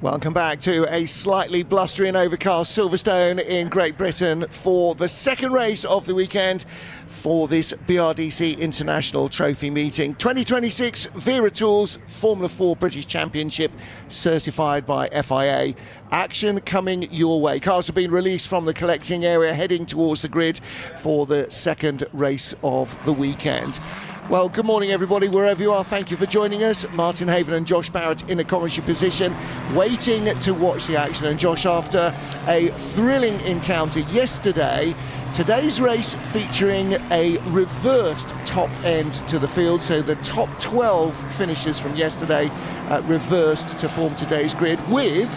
Welcome back to a slightly blustery and overcast Silverstone in Great Britain for the second race of the weekend for this BRDC International Trophy meeting. 2026 Wera Tools Formula 4 British Championship certified by FIA. Action coming your way. Cars have been released from the collecting area heading towards the grid for the second race of the weekend. Well, good morning, everybody, wherever you are. Thank you for joining us. Martin Haven and Josh Barrett in a commentary position, waiting to watch the action. And Josh, after a thrilling encounter yesterday, today's race featuring a reversed top end to the field. So the top 12 finishers from yesterday reversed to form today's grid with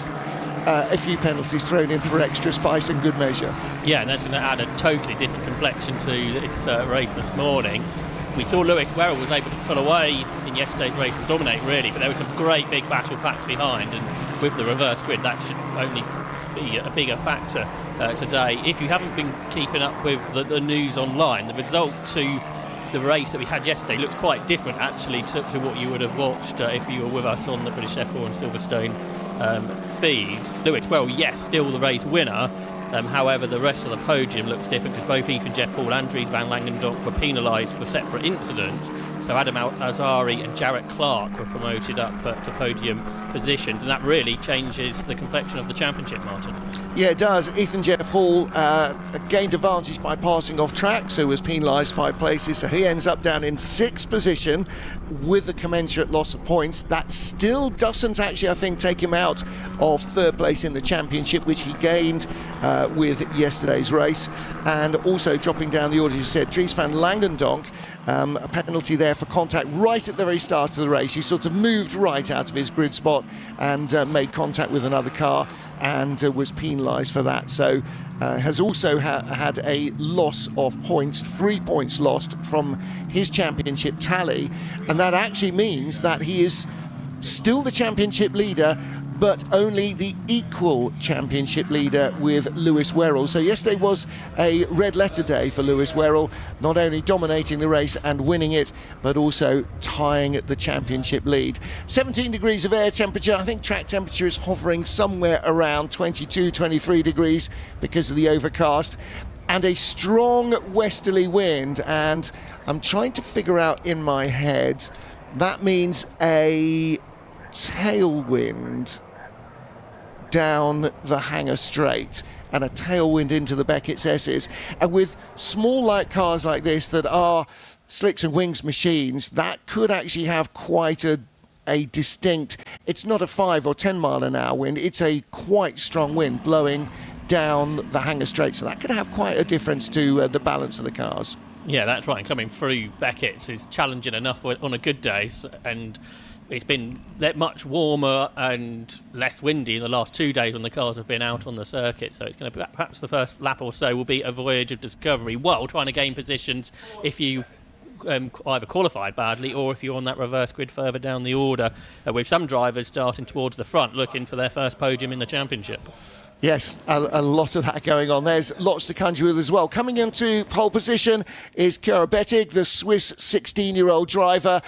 a few penalties thrown in for extra spice and good measure. Yeah, and that's going to add a totally different complexion to this race this morning. We saw Wherrell was able to pull away in yesterday's race and dominate, really, but there was some great big battle packs behind, and with the reverse grid that should only be a bigger factor today. If you haven't been keeping up with the news online, the result to the race that we had yesterday looks quite different actually to what you would have watched if you were with us on the British F4 and Silverstone feeds. Wherrell, yes, still the race winner. However, the rest of the podium looks different because both Ethan Jeff Hall and Dries Van Langendonck were penalised for separate incidents. So Adam Azari and Jarrett Clark were promoted up to podium positions, and that really changes the complexion of the championship, Martin. Yeah, it does. Ethan Jeff Hall gained advantage by passing off track, so was penalised 5 places. So he ends up down in 6th position with a commensurate loss of points. That still doesn't actually, I think, take him out of 3rd place in the championship, which he gained with yesterday's race. And also dropping down the order, as you said, Dries Van Langendonck, a penalty there for contact right at the very start of the race. He sort of moved right out of his grid spot and made contact with another car and was penalised for that. So has also had a loss of points, 3 points lost from his championship tally, and that actually means that he is still the championship leader, but only the equal championship leader with Lewis Wherrell. So yesterday was a red letter day for Lewis Wherrell, not only dominating the race and winning it, but also tying the championship lead. 17 degrees of air temperature. I think track temperature is hovering somewhere around 22, 23 degrees because of the overcast. And a strong westerly wind. And I'm trying to figure out in my head, that means a tailwind down the Hanger Straight and a tailwind into the Beckett's S's. And with small light cars like this that are slicks and wings machines, that could actually have quite a distinct, it's not a 5 or 10 mile an hour wind, it's a quite strong wind blowing down the Hanger Straight, so that could have quite a difference to the balance of the cars. Yeah, that's right, and coming through Beckett's is challenging enough on a good day, and it's been much warmer and less windy in the last 2 days when the cars have been out on the circuit. So it's going to be perhaps the first lap or so will be a voyage of discovery while trying to gain positions if you either qualified badly or if you're on that reverse grid further down the order, with some drivers starting towards the front looking for their first podium in the championship. Yes, a lot of that going on. There's lots to conjure with as well. Coming into pole position is Kobakhidze, the Swiss 16-year-old driver.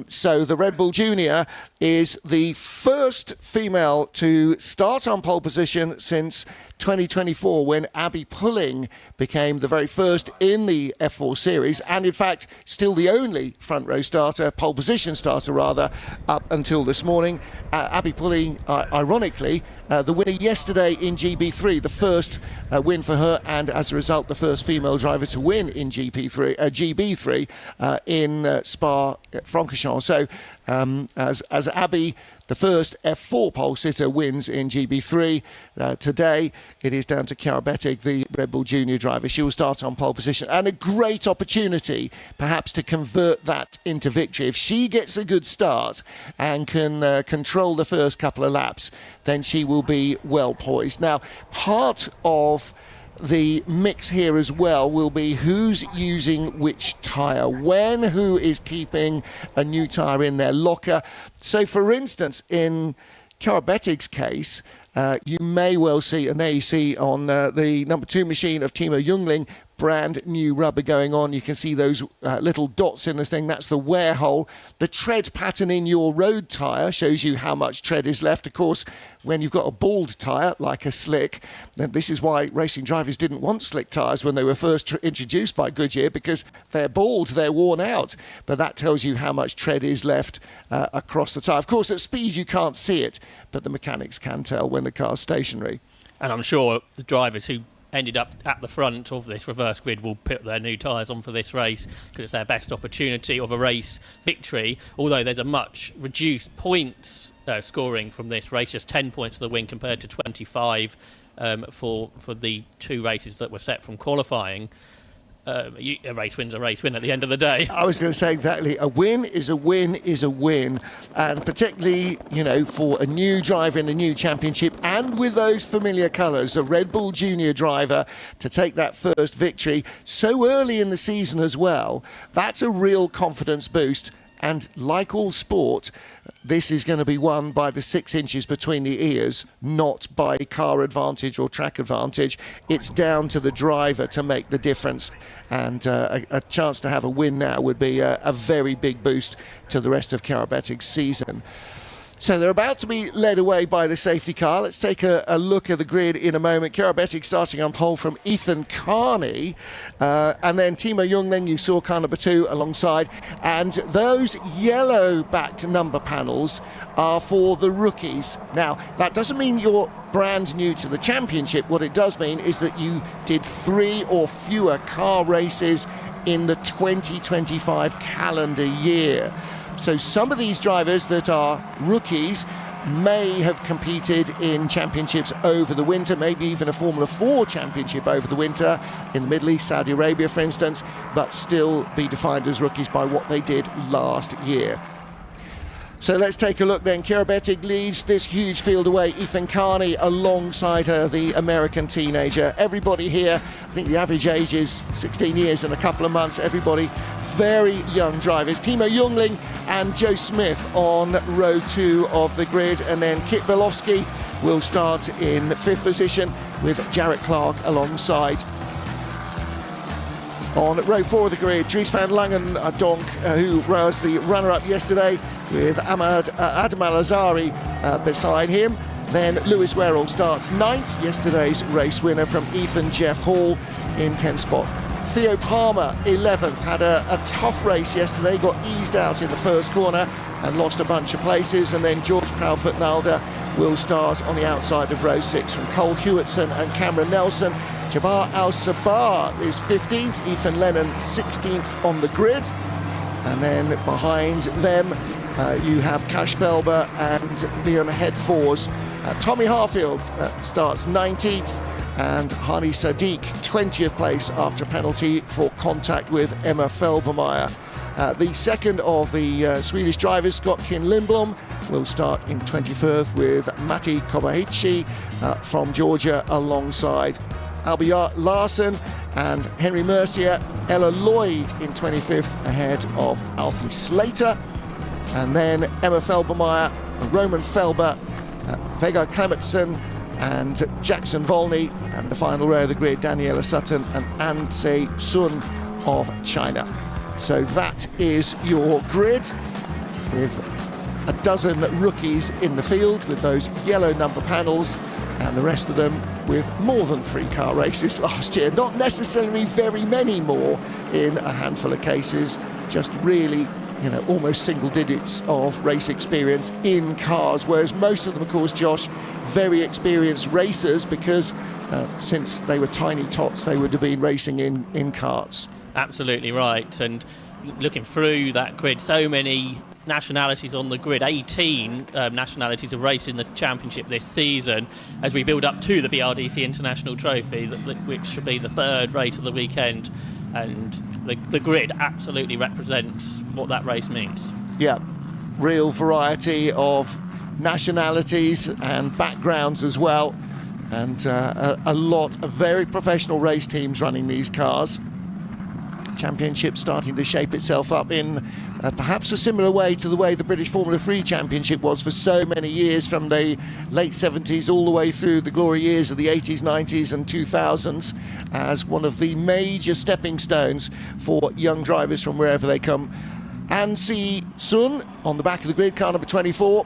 So the Red Bull Junior is the first female to start on pole position since 2024, when Abby Pulling became the very first in the F4 series, and in fact still the only front row starter, pole position starter rather, up until this morning. Abby Pulling, ironically, the winner yesterday in GB3, the first win for her, and as a result the first female driver to win in GB3 in Spa-Francorchamps. So as Abby, the first F4 pole sitter, wins in GB3 today, it is down to Kobakhidze, the Red Bull Junior driver. She will start on pole position, and a great opportunity perhaps to convert that into victory. If she gets a good start and can control the first couple of laps, then she will be well poised. Now, part of the mix here as well will be who's using which tyre, when, who is keeping a new tyre in their locker. So, for instance, in Kobakhidze's case, you may well see, and there you see on the number 2 machine of Timo Jungling, brand new rubber going on. You can see those little dots in the thing. That's the wear hole. The tread pattern in your road tyre shows you how much tread is left. Of course, when you've got a bald tyre like a slick, then this is why racing drivers didn't want slick tyres when they were first introduced by Goodyear, because they're bald, they're worn out. But that tells you how much tread is left across the tyre. Of course, at speed you can't see it, but the mechanics can tell when the car's stationary. And I'm sure the drivers who ended up at the front of this reverse grid will put their new tyres on for this race because it's their best opportunity of a race victory, although there's a much reduced points scoring from this race, just 10 points for the win compared to 25 for the two races that were set from qualifying. A race win's a race win at the end of the day. I was going to say exactly, a win is a win is a win, and particularly, you know, for a new driver in a new championship and with those familiar colours, a Red Bull Junior driver to take that first victory so early in the season as well, that's a real confidence boost. And like all sport, this is going to be won by the 6 inches between the ears, not by car advantage or track advantage. It's down to the driver to make the difference. And a chance to have a win now would be a very big boost to the rest of Kobakhidze's season. So they're about to be led away by the safety car. Let's take a look at the grid in a moment. Kobakhidze starting on pole from Ethan Carney. And then Timo Jungling, you saw car number 2 alongside. And those yellow-backed number panels are for the rookies. Now, that doesn't mean you're brand new to the championship. What it does mean is that you did 3 or fewer car races in the 2025 calendar year. So some of these drivers that are rookies may have competed in championships over the winter, maybe even a Formula 4 championship over the winter in the Middle East, Saudi Arabia, for instance, but still be defined as rookies by what they did last year. So let's take a look then. Kobakhidze leads this huge field away. Ethan Carney alongside her, the American teenager. Everybody here, I think the average age is 16 years and a couple of months. Everybody very young drivers. Timo Jungling and Joe Smith on row 2 of the grid, and then Kit Belofsky will start in 5th position with Jarrett Clark alongside. On row 4 of the grid, Dries Van Langendonck, who was the runner-up yesterday, with Adam Al-Azari beside him. Then Lewis Wherrell starts 9th, yesterday's race winner from Ethan Jeff Hall in 10th spot. Theo Palmer, 11th, had a tough race yesterday, got eased out in the first corner and lost a bunch of places. And then George Proudfort-Nalder will start on the outside of row 6 from Cole Hewitson and Cameron Nelson. Jabbar Al-Sabah is 15th, Ethan Lennon 16th on the grid. And then behind them, you have Cash Felber and Leon Headfors. Tommy Harfield starts 19th, and Hani Sadiq 20th place after a penalty for contact with Emma Felbermayr. The second of the Swedish drivers, Scott Kin Lindblom, will start in 21st with Matti Kobakhidze from Georgia alongside Alba Larsen and Henry Mercier. Ella Lloyd in 25th ahead of Alfie Slater. And then Emma Felbermayr, Roman Felber, Vegard Clementson and Jackson Volney, and the final row of the grid, Daniela Sutton and An Se Sun of China. So that is your grid, with a dozen rookies in the field with those yellow number panels, and the rest of them with more than 3 car races last year. Not necessarily very many more in a handful of cases, just really, you know, almost single digits of race experience in cars, whereas most of them, of course, Josh, very experienced racers, because since they were tiny tots, they would have been racing in karts. Absolutely right. And looking through that grid, so many nationalities on the grid. 18 nationalities have raced in the championship this season as we build up to the BRDC International Trophy, which should be the 3rd race of the weekend. And the grid absolutely represents what that race means. Yeah, real variety of nationalities and backgrounds as well, and a lot of very professional race teams running these cars. Championship starting to shape itself up in perhaps a similar way to the way the British Formula 3 Championship was for so many years, from the late 70s all the way through the glory years of the 80s, 90s and 2000s, as one of the major stepping stones for young drivers from wherever they come. And see Sun on the back of the grid, car number 24,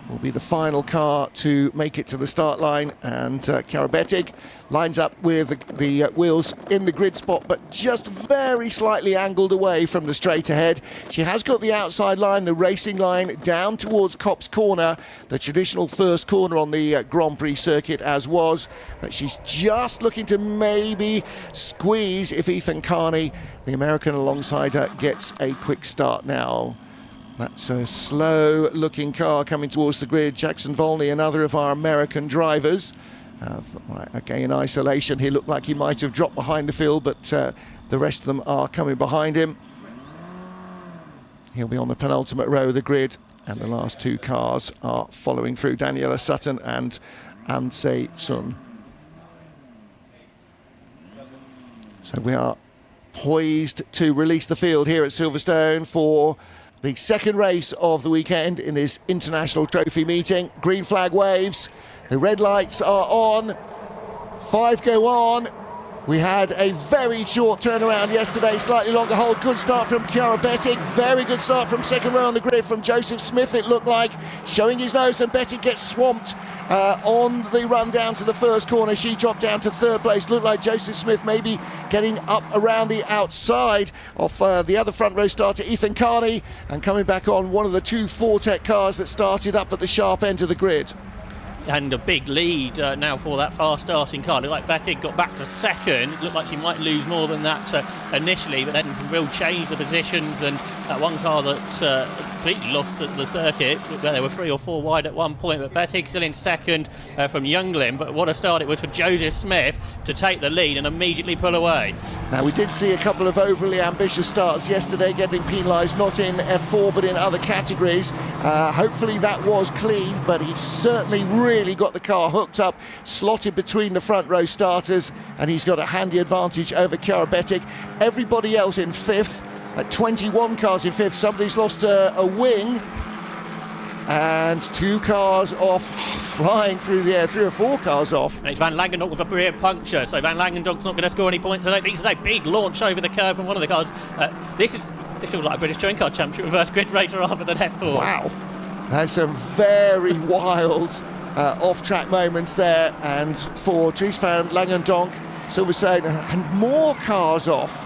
will be the final car to make it to the start line, and Chiara Bettig lines up with the wheels in the grid spot, but just very slightly angled away from the straight ahead. She has got the outside line, the racing line, down towards Copse Corner, the traditional first corner on the Grand Prix circuit as was, but she's just looking to maybe squeeze if Ethan Carney, the American alongside her, gets a quick start now. That's a slow-looking car coming towards the grid. Jackson Volney, another of our American drivers. Right, okay, in isolation, he looked like he might have dropped behind the field, but the rest of them are coming behind him. He'll be on the penultimate row of the grid, and the last two cars are following through, Daniela Sutton and Anse Sun. So we are poised to release the field here at Silverstone for the second race of the weekend in this international trophy meeting. Green flag waves, the red lights are on, 5 go on. We had a very short turnaround yesterday, slightly longer hold. Good start from Chiara Bettig, very good start from second row on the grid from Joseph Smith, it looked like, showing his nose, and Bettig gets swamped on the run down to the first corner. She dropped down to third place. Looked like Joseph Smith maybe getting up around the outside of the other front row starter, Ethan Carney, and coming back on one of the two Fortec cars that started up at the sharp end of the grid. And a big lead now for that fast starting car. Looked like Bettig got back to second. It looked like she might lose more than that initially, but then some real change the positions, and that one car that completely lost the circuit. There were 3 or 4 wide at one point, but Bettig still in second from Younglim. But what a start it was for Joseph Smith to take the lead and immediately pull away. Now, we did see a couple of overly ambitious starts yesterday, getting penalised not in F4 but in other categories. Hopefully that was clean, but he certainly really got the car hooked up, slotted between the front row starters, and he's got a handy advantage over Chiara Bettig. Everybody else in fifth, at 21 cars in fifth. Somebody's lost a wing, and 2 cars off, flying through the air, 3 or 4 cars off. And it's Van Langendonck with a rear puncture, so Van Langendonck's not going to score any points, I don't think today. Big launch over the curve from one of the cars. This feels like a British Touring Car Championship reverse grid race rather than F4. Wow, there's some very wild off-track moments there, and for Dries Van Langendonck, Silverstone, and more cars off.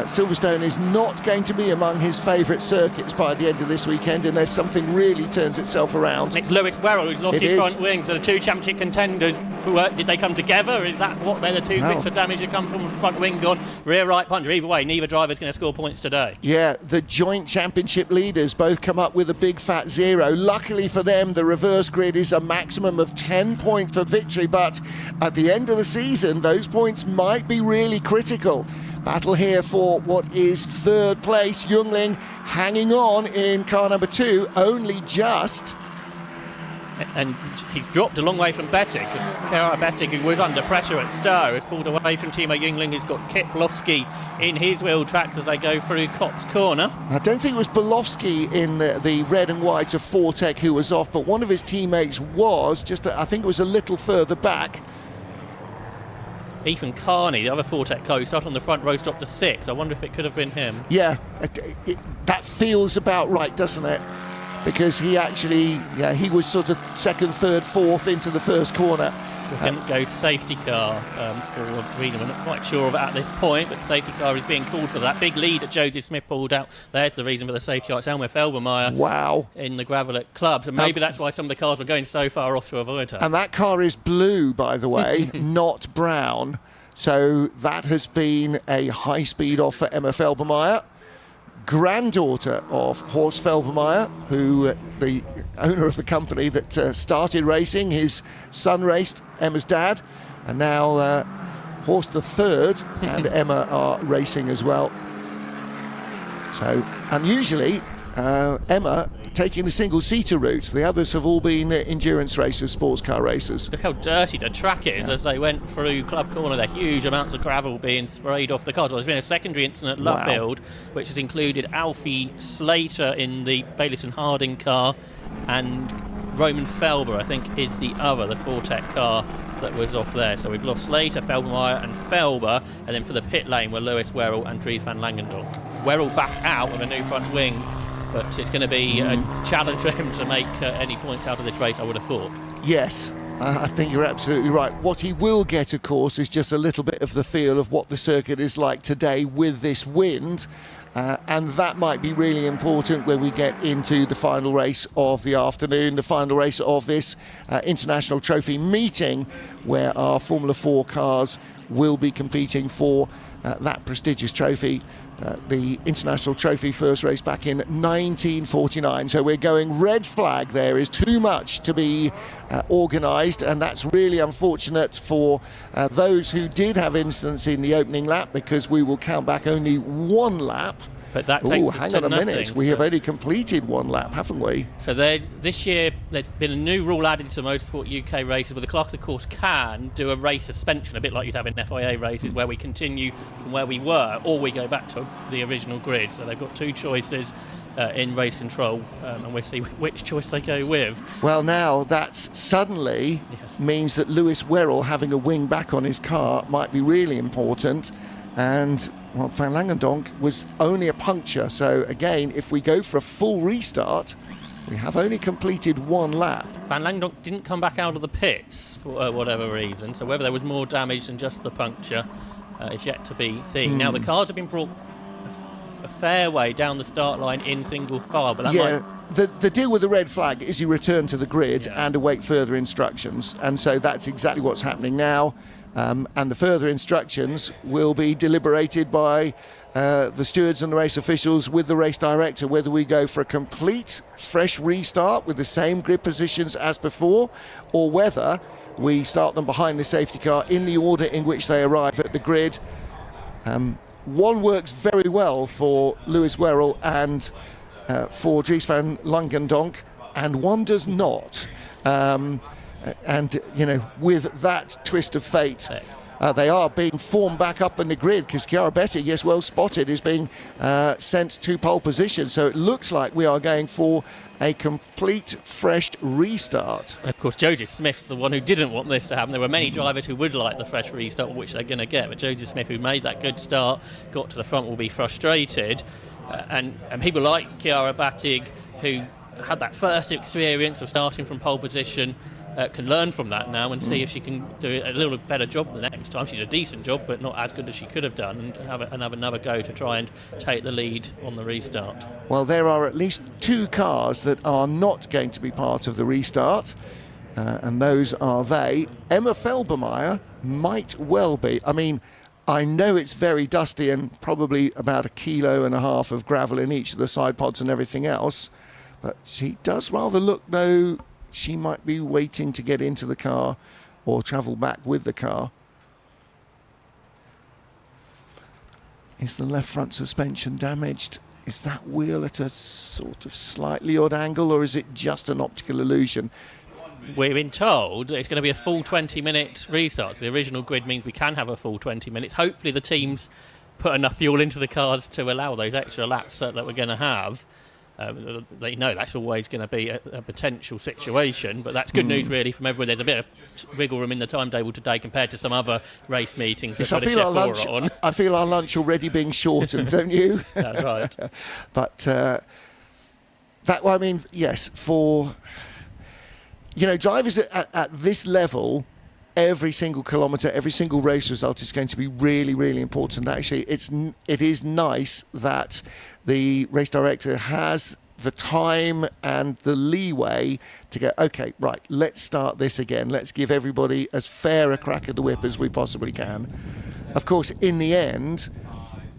Silverstone is not going to be among his favourite circuits by the end of this weekend unless something really turns itself around. It's Lewis Wherrell who's lost his front wing, so the two championship contenders, did they come together? Is that what they're the two bits of damage that come from front wing gone? Rear right puncher. Either way, neither driver's going to score points today. Yeah, the joint championship leaders both come up with a big fat 0. Luckily for them, the reverse grid is a maximum of 10 points for victory, but at the end of the season, those points might be really critical. Battle here for what is third place. Youngling hanging on in car number 2, only just. And he's dropped a long way from Bettig. Chiara Bettig, who was under pressure at Stowe, has pulled away from Timo Youngling, who's got Kit Belofsky in his wheel tracks as they go through Copse Corner. I don't think it was Belofsky in the red and white of Fortec who was off, but one of his teammates was just, I think it was a little further back. Ethan Carney, the other Fortec car who started on the front row, dropped to 6. I wonder if it could have been him. Yeah, that feels about right, doesn't it? Because he actually, he was sort of second, third, fourth into the first corner. We're going to go safety car for Greenham. I'm not quite sure of it at this point, but the safety car is being called for that. Big lead that Joseph Smith pulled out. There's the reason for the safety car. It's Emma Felbermayr. Wow. In the gravel at clubs, and maybe that's why some of the cars were going so far off to avoid her. And that car is blue, by the way, not brown. So that has been a high speed off for Emma Felbermayr, granddaughter of Horst Felbermayr, who the owner of the company that started racing. His son raced, Emma's dad, and now Horst the third and Emma are racing as well. So unusually, Emma taking the single-seater route. The others have all been endurance racers, sports car racers. Look how dirty the track is as they went through Club Corner. There huge amounts of gravel being sprayed off the cars. Well, there's been a secondary incident at Luffield, which has included Alfie Slater in the Baileyton Harding car, and Roman Felber, I think, is the other, the Fortec car that was off there. So we've lost Slater, Felbermayr and Felber, and then for the pit lane were Lewis, Wherrell and Dries Van Langendonck. Wherrell back out with a new front wing, but it's going to be a challenge for him to make any points out of this race, I would have thought. Yes, I think you're absolutely right. What he will get, of course, is just a little bit of the feel of what the circuit is like today with this wind. And that might be really important when we get into the final race of the afternoon, the final race of this International Trophy meeting, where our Formula 4 cars will be competing for that prestigious trophy. The International Trophy first race back in 1949. So we're going red flag. There is too much to be organised, and that's really unfortunate for those who did have incidents in the opening lap, because we will count back only one lap. But that takes us hang to on a nothing, minute. We have only completed one lap, haven't we? So this year there's been a new rule added to Motorsport UK races, where the clerk of the course can do a race suspension, a bit like you'd have in FIA races, where we continue from where we were, or we go back to the original grid. So they've got two choices in race control, and we'll see which choice they go with. Well, now that suddenly means that Lewis Wherrell having a wing back on his car might be really important. And well, Van Langendonck was only a puncture. So again, if we go for a full restart, we have only completed one lap. Van Langendonck didn't come back out of the pits for whatever reason, so whether there was more damage than just the puncture is yet to be seen. Now the cars have been brought a fair way down the start line in single file, but that the deal with the red flag is you return to the grid and await further instructions, and so that's exactly what's happening now. And the further instructions will be deliberated by the stewards and the race officials with the race director, whether we go for a complete fresh restart with the same grid positions as before, or whether we start them behind the safety car in the order in which they arrive at the grid. One works very well for Lewis Wherrell and for Dries Van Langendonck, and one does not. And, you know, with that twist of fate, they are being formed back up in the grid, because Chiara Betti, yes, well spotted, is being sent to pole position. So it looks like we are going for a complete fresh restart. Of course, Joseph Smith's the one who didn't want this to happen. There were many drivers who would like the fresh restart, which they're going to get. But Joseph Smith, who made that good start, got to the front, will be frustrated. And people like Chiara Betti, who had that first experience of starting from pole position, can learn from that now and see if she can do a little better job the next time. She's a decent job, but not as good as she could have done, and have another go to try and take the lead on the restart. Well, there are at least two cars that are not going to be part of the restart, and those are they. Emma Felbermayr might well be. I mean, I know it's very dusty and probably about 1.5 kilos of gravel in each of the side pods and everything else, but she does rather look, though, she might be waiting to get into the car or travel back with the car. Is the left front suspension damaged? Is that wheel at a sort of slightly odd angle, or is it just an optical illusion? We've been told it's going to be a full 20-minute restart. So the original grid means we can have a full 20 minutes. Hopefully the teams put enough fuel into the cars to allow those extra laps that we're going to have. They know that's always going to be a potential situation, but that's good news really from everyone. There's a bit of wiggle room in the timetable today compared to some other race meetings that I feel our lunch already being shortened, don't you? That's right. But I mean, yes, for drivers at this level, every single kilometre, every single race result is going to be really, really important. Actually, it is nice that the race director has the time and the leeway to go, okay, right, let's start this again. Let's give everybody as fair a crack at the whip as we possibly can. Of course, in the end,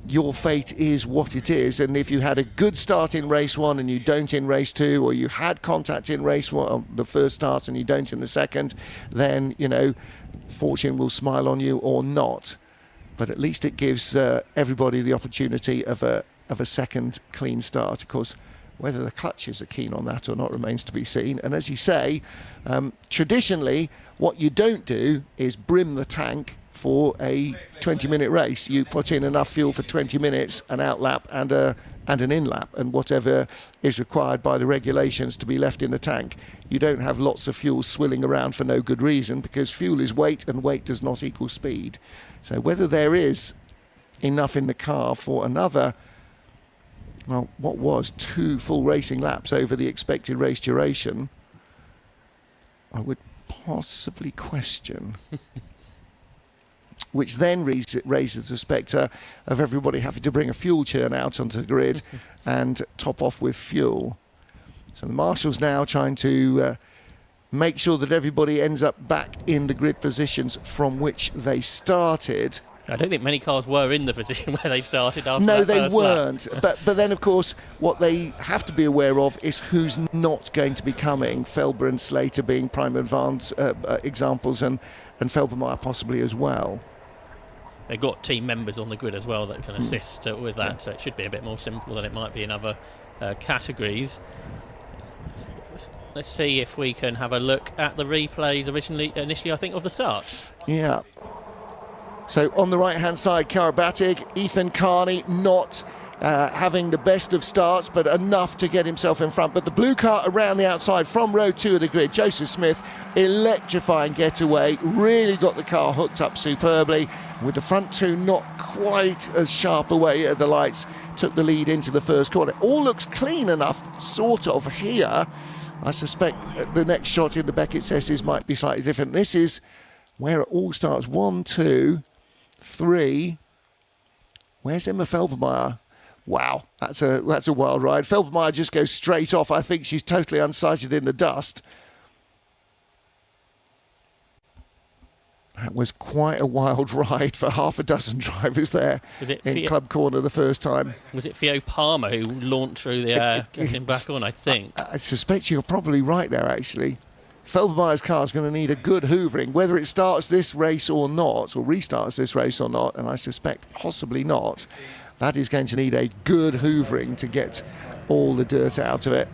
your fate is what it is, and if you had a good start in race one and you don't in race two, or you had contact in race one, the first start, and you don't in the second, then fortune will smile on you or not. But at least it gives everybody the opportunity of a second clean start. Of course, Whether the clutches are keen on that or not remains to be seen. And as you say, traditionally, what you don't do is brim the tank for a 20-minute race. You put in enough fuel for 20 minutes, an outlap and an in-lap, and whatever is required by the regulations to be left in the tank. You don't have lots of fuel swilling around for no good reason, because fuel is weight and weight does not equal speed. So whether there is enough in the car for another, well, what was 2 full racing laps over the expected race duration, I would possibly question. Which then raises the spectre of everybody having to bring a fuel churn out onto the grid and top off with fuel. So the marshals now trying to make sure that everybody ends up back in the grid positions from which they started. I don't think many cars were in the position where they started after No, that they first weren't. lap. But then, of course, what they have to be aware of is who's not going to be coming. Felber and Slater being prime examples, and Felbermayr possibly as well. They've got team members on the grid as well that can assist with that, so it should be a bit more simple than it might be in other categories. Let's see if we can have a look at the replays initially, I think, of the start. Yeah. So on the right-hand side, Kobakhidze, Ethan Carney not having the best of starts, but enough to get himself in front. But the blue car around the outside from row 2 of the grid, Joseph Smith, electrifying getaway, really got the car hooked up superbly. With the front 2 not quite as sharp away at the lights, took the lead into the first corner. All looks clean enough, sort of, here. I suspect the next shot in the Beckett's S's might be slightly different. This is where it all starts. 1, 2, 3. Where's Emma Felbermayr? Wow, that's a wild ride. Felbermayr just goes straight off. I think she's totally unsighted in the dust. That was quite a wild ride for half a dozen drivers there in Club Corner the first time. Was it Theo Palmer who launched through the air, getting back on, I think? I suspect you're probably right there, actually. Felbermayr's car is going to need a good hoovering, whether it starts this race or not, or restarts this race or not, and I suspect possibly not. That is going to need a good hoovering to get all the dirt out of it.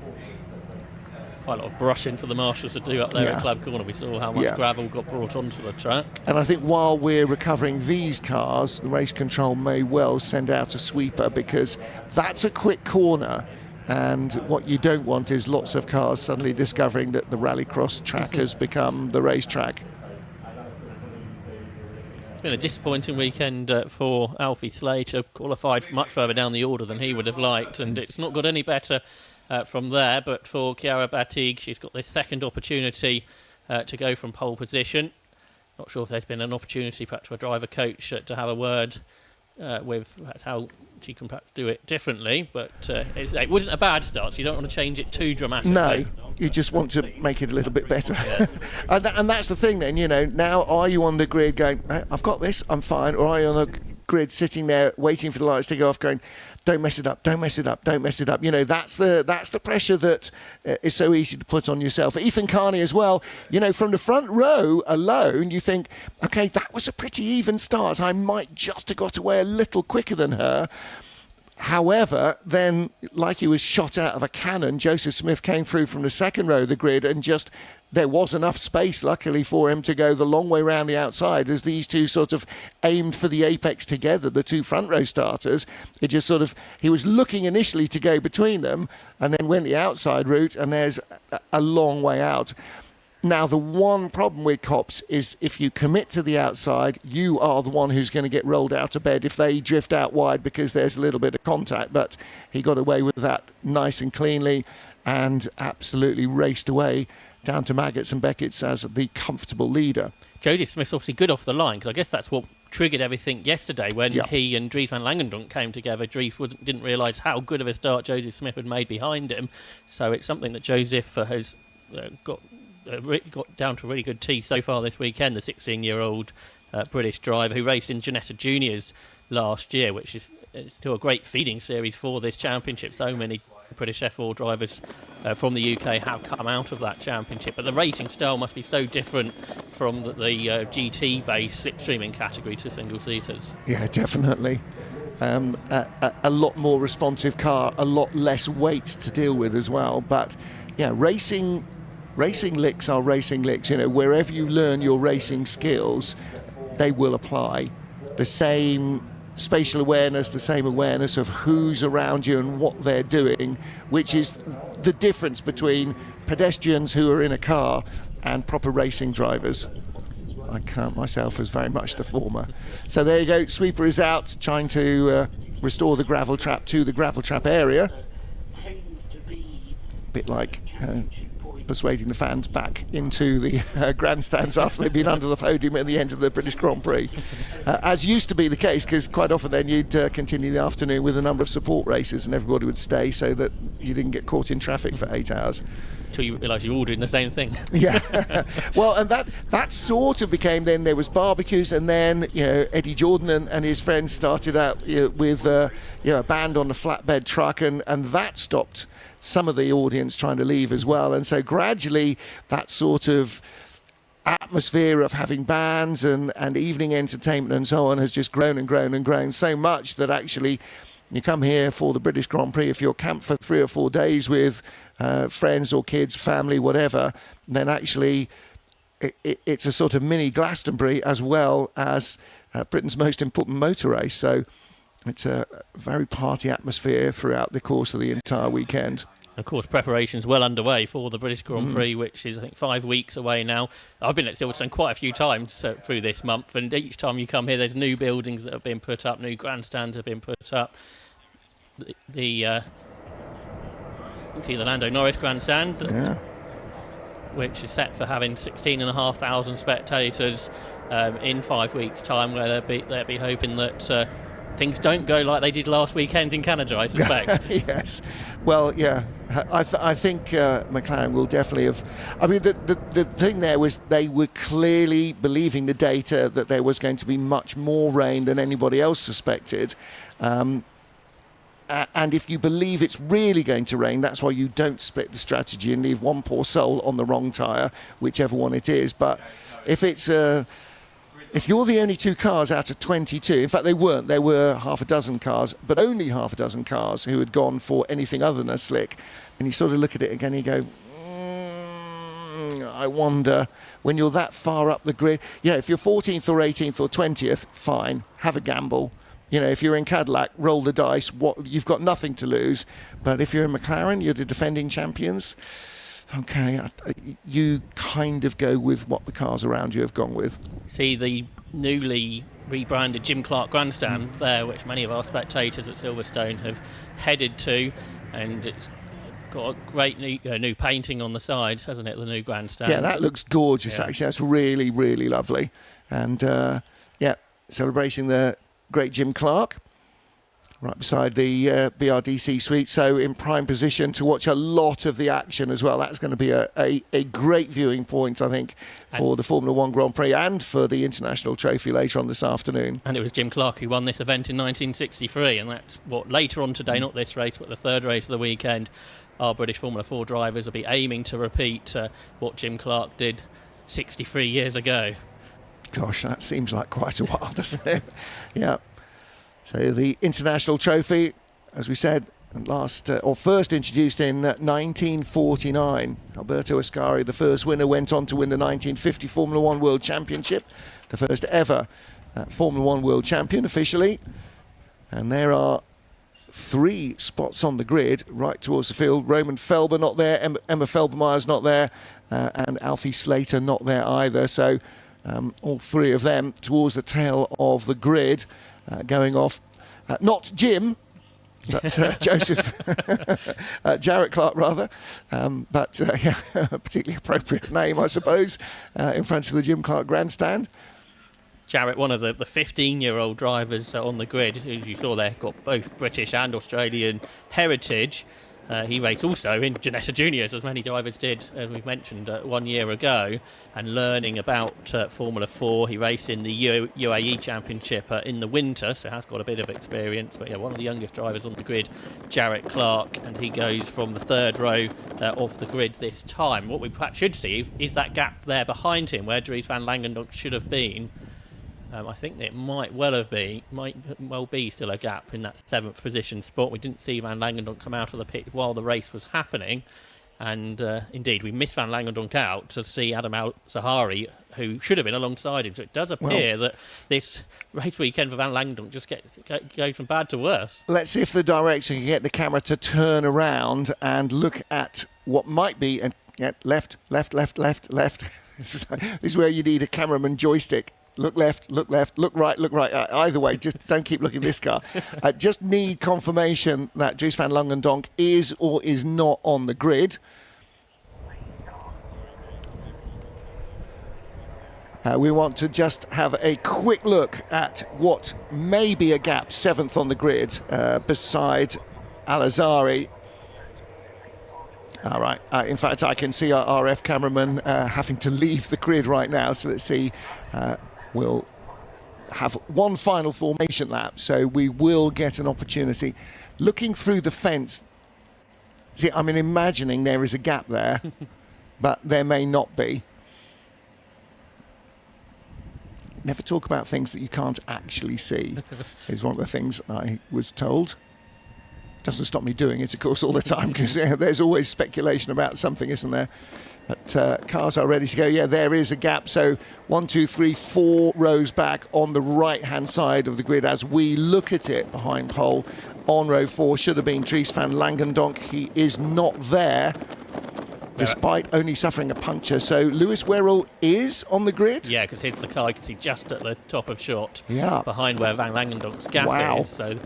Quite a lot of brushing for the marshals to do up there at Club Corner. We saw how much gravel got brought onto the track. And I think while we're recovering these cars, the race control may well send out a sweeper, because that's a quick corner. And what you don't want is lots of cars suddenly discovering that the rallycross track has become the racetrack. It's been a disappointing weekend for Alfie Slater, qualified much further down the order than he would have liked, and it's not got any better from there. But for Kobakhidze, she's got this second opportunity to go from pole position. Not sure if there's been an opportunity perhaps for a driver coach to have a word with how she can perhaps do it differently, but it wasn't a bad start, so you don't want to change it too dramatically. No, you just want to make it a little bit better. And that's the thing then, you know, now are you on the grid going, I've got this, I'm fine, or are you on the grid sitting there waiting for the lights to go off going, don't mess it up, don't mess it up, don't mess it up. You know, that's the pressure that is so easy to put on yourself. Ethan Carney as well, you know, from the front row alone, you think, okay, that was a pretty even start. I might just have got away a little quicker than her. However, then, like he was shot out of a cannon, Joseph Smith came through from the second row of the grid, and just there was enough space, luckily, for him to go the long way round the outside as these two sort of aimed for the apex together, the two front row starters. It just sort of, he was looking initially to go between them and then went the outside route, and there's a long way out. Now, the one problem with cops is if you commit to the outside, you are the one who's going to get rolled out of bed if they drift out wide because there's a little bit of contact. But he got away with that nice and cleanly and absolutely raced away down to Maggots and Beckett's as the comfortable leader. Joseph Smith's obviously good off the line, because I guess that's what triggered everything yesterday when he and Dries Van Langendonck came together. Dries didn't realise how good of a start Joseph Smith had made behind him. So it's something that Joseph has got down to a really good tee so far this weekend. The 16-year-old British driver who raced in Ginetta Juniors last year, which is still a great feeding series for this championship. So many British F4 drivers from the UK have come out of that championship, but the racing style must be so different from the GT-based slipstreaming category to single-seaters. Yeah, definitely. a lot more responsive car, a lot less weight to deal with as well. But yeah, racing licks are racing licks. You know, wherever you learn your racing skills, they will apply. The same spatial awareness, the same awareness of who's around you and what they're doing, which is the difference between pedestrians who are in a car and proper racing drivers. I count myself as very much the former. So there you go, sweeper is out, trying to restore the gravel trap to the gravel trap area. A bit like persuading the fans back into the grandstands after they've been under the podium at the end of the British Grand Prix. As used to be the case, because quite often then you'd continue the afternoon with a number of support races and everybody would stay so that you didn't get caught in traffic for 8 hours. Until you realise you're all doing the same thing. Yeah. Well, and that sort of became, then there was barbecues, and then, you know, Eddie Jordan and his friends started out, you know, with a band on a flatbed truck, and that stopped some of the audience trying to leave as well. And so gradually that sort of atmosphere of having bands and evening entertainment and so on has just grown and grown and grown so much that actually you come here for the British Grand Prix, if you're camped for 3 or 4 days with friends or kids, family, whatever, then actually it's a sort of mini Glastonbury as well as Britain's most important motor race. So it's a very party atmosphere throughout the course of the entire weekend. Of course, preparations well underway for the British Grand Prix, which is, I think, 5 weeks away now. I've been at Silverstone quite a few times through this month, and each time you come here, there's new buildings that have been put up, new grandstands have been put up. You see the Lando Norris grandstand, which is set for having 16,500 spectators in 5 weeks' time, where they'll be hoping that things don't go like they did last weekend in Canada, I suspect. Yes. Well, yeah. I think McLaren will definitely have. I mean, the thing there was they were clearly believing the data that there was going to be much more rain than anybody else suspected. And if you believe it's really going to rain, that's why you don't split the strategy and leave one poor soul on the wrong tyre, whichever one it is. But if it's if you're the only 2 cars out of 22, in fact they weren't, there were half a dozen cars, but only half a dozen cars who had gone for anything other than a slick, and you sort of look at it again and you go, I wonder, when you're that far up the grid, you know, if you're 14th or 18th or 20th, fine, have a gamble. You know, if you're in Cadillac, roll the dice, you've got nothing to lose. But if you're in McLaren, you're the defending champions, okay, you kind of go with what the cars around you have gone with. See the newly rebranded Jim Clark grandstand there, which many of our spectators at Silverstone have headed to, and it's got a great new painting on the sides, hasn't it, the new grandstand? Yeah, that looks gorgeous, actually. That's really, really lovely. And, celebrating the great Jim Clark, right beside the BRDC suite, so in prime position to watch a lot of the action as well. That's going to be a great viewing point, I think, for the Formula 1 Grand Prix and for the International Trophy later on this afternoon. And it was Jim Clark who won this event in 1963, and that's what later on today, not this race, but the third race of the weekend, our British Formula 4 drivers will be aiming to repeat what Jim Clark did 63 years ago. Gosh, that seems like quite a while, doesn't it? Yeah. So the International Trophy, as we said, first introduced in 1949. Alberto Ascari, the first winner, went on to win the 1950 Formula 1 World Championship, the first ever Formula 1 World Champion officially. And there are 3 spots on the grid right towards the field. Roman Felber not there, Emma Felbermayr's not there, and Alfie Slater not there either. So all 3 of them towards the tail of the grid. Going off, not Jim, but Joseph, Jarrett Clark rather, but a particularly appropriate name, I suppose, in front of the Jim Clark grandstand. Jarrett, one of the 15-year-old drivers on the grid, as you saw there, got both British and Australian heritage. He raced also in Ginetta Juniors, as many drivers did, as we've mentioned, 1 year ago, and learning about Formula 4. He raced in the UAE Championship in the winter, so has got a bit of experience. But yeah, one of the youngest drivers on the grid, Jarrett Clark, and he goes from the 3rd row of the grid this time. What we perhaps should see is that gap there behind him, where Dries Van Langendonck should have been. I think it might well be still a gap in that 7th position spot. We didn't see Van Langendonck come out of the pit while the race was happening, and indeed we missed Van Langendonck out to see Adam Al-Zahari, who should have been alongside him. So it does appear that this race weekend for Van Langendonck just goes from bad to worse. Let's see if the director can get the camera to turn around and look at what might be left. This is where you need a cameraman joystick. Look left, look right. Either way, just don't keep looking at this car. Just need confirmation that Dries Van Langendonck is or is not on the grid. We want to just have a quick look at what may be a gap, 7th on the grid, beside Al-Zahari. All right. In fact, I can see our RF cameraman having to leave the grid right now. So let's see. We'll have one final formation lap, so we will get an opportunity. Looking through the fence, see, I'm imagining there is a gap there, but there may not be. Never talk about things that you can't actually see, is one of the things I was told. Doesn't stop me doing it, of course, all the time, because there's always speculation about something, isn't there? But cars are ready to go. Yeah, there is a gap. So 1, 2, 3, 4 rows back on the right-hand side of the grid as we look at it behind pole. On row 4 should have been Dries Van Langendonck. He is not there, despite only suffering a puncture. So Lewis Wherrell is on the grid? Yeah, because here's the car you can see just at the top of shot, behind where Van Langendonck's gap is. So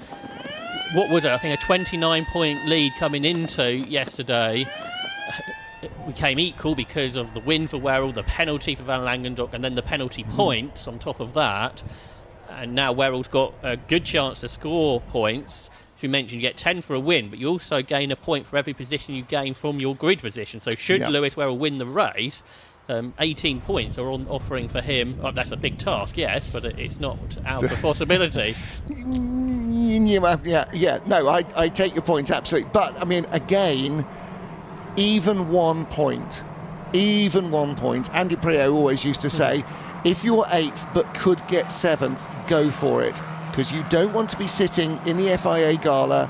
what was it? I think a 29-point lead coming into yesterday. We came equal because of the win for Wherrell, the penalty for Van Langendonck, and then the penalty points on top of that. And now Wherrell's got a good chance to score points. As you mentioned, you get 10 for a win, but you also gain a point for every position you gain from your grid position. So should Lewis Wherrell win the race, 18 points are offering for him. Oh, that's a big task, yes, but it's not out of possibility. No, I take your point, absolutely. But, I mean, again, even 1 point. Andy Priaulx always used to say, if you're 8th but could get 7th, go for it. Because you don't want to be sitting in the FIA gala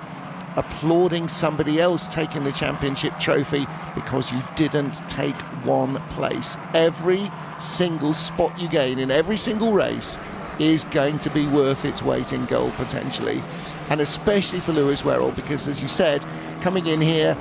applauding somebody else taking the championship trophy because you didn't take 1 place. Every single spot you gain in every single race is going to be worth its weight in gold, potentially. And especially for Lewis Wherrell, because, as you said, coming in here,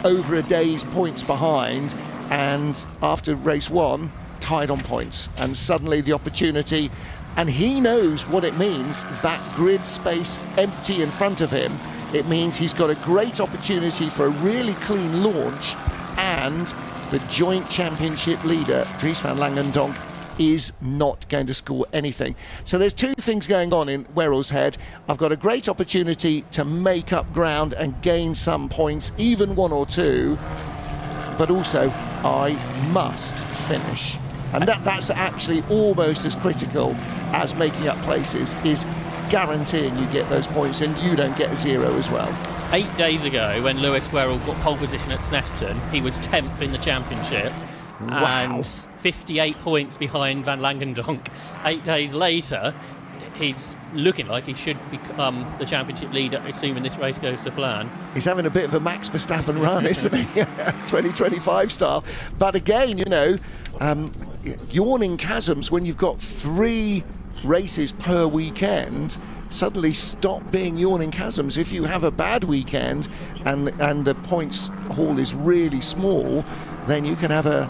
over a day's points behind, and after race 1, tied on points, and suddenly the opportunity, and he knows what it means, that grid space empty in front of him. It means he's got a great opportunity for a really clean launch, and the joint championship leader, Dries Van Langendonck, is not going to score anything. So there's 2 things going on in Wherrell's head. I've got a great opportunity to make up ground and gain some points, even 1 or 2, but also I must finish. And that's actually almost as critical as making up places, is guaranteeing you get those points and you don't get a 0 as well. 8 days ago, when Lewis Wherrell got pole position at Snetterton, he was 10th in the championship. Wow. And 58 points behind Van Langendonck. 8 days later, he's looking like he should become the championship leader, assuming this race goes to plan. He's having a bit of a Max Verstappen run, isn't he? 2025 style. But again, yawning chasms when you've got 3 races per weekend suddenly stop being yawning chasms. If you have a bad weekend and the points haul is really small, then you can have a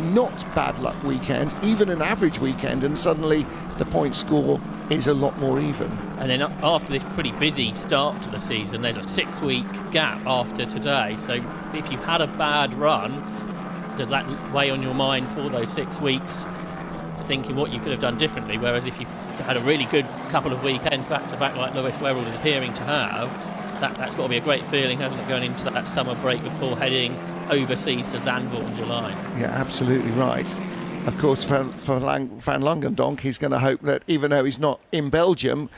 not bad luck weekend, even an average weekend, and suddenly the point score is a lot more even. And then after this pretty busy start to the season, there's a 6-week gap after today. So if you've had a bad run, does that weigh on your mind for those 6 weeks, thinking what you could have done differently? Whereas if you've had a really good couple of weekends back to back like Lewis Wherrell is appearing to have, that's got to be a great feeling, hasn't it, going into that summer break before heading overseas to Zandvoort in July? Yeah, absolutely right. Of course, for Van Langendonck, he's going to hope that even though he's not in Belgium,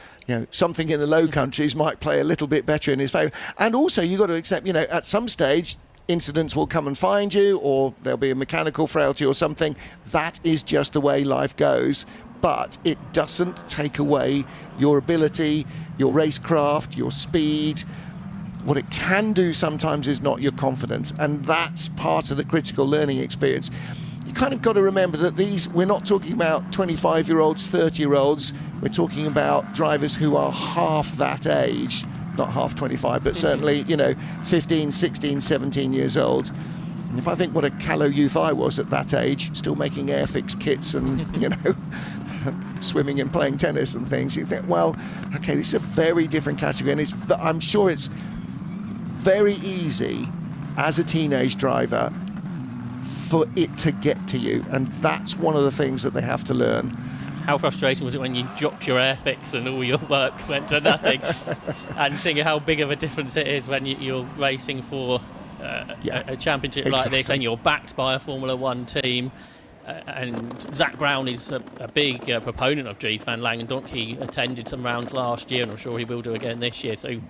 something in the Low Countries might play a little bit better in his favour. And also, you've got to accept, at some stage, incidents will come and find you, or there'll be a mechanical frailty or something. That is just the way life goes. but it doesn't take away your ability, your racecraft, your speed. What it can do sometimes is not your confidence, and that's part of the critical learning experience. You kind of got to remember that we're not talking about 25-year-olds, 30-year-olds, we're talking about drivers who are half that age, not half 25, but certainly, 15, 16, 17 years old. And if I think what a callow youth I was at that age, still making Airfix kits and, swimming and playing tennis and things, you think, well, okay, this is a very different category, and I'm sure it's very easy as a teenage driver for it to get to you, and that's one of the things that they have to learn. How frustrating was it when you dropped your Airfix and all your work went to nothing? And think of how big of a difference it is when you're racing for a championship like this, and you're backed by a Formula One team. And Zach Brown is a big proponent of Dries Van Langendonck. He attended some rounds last year, and I'm sure he will do again this year. So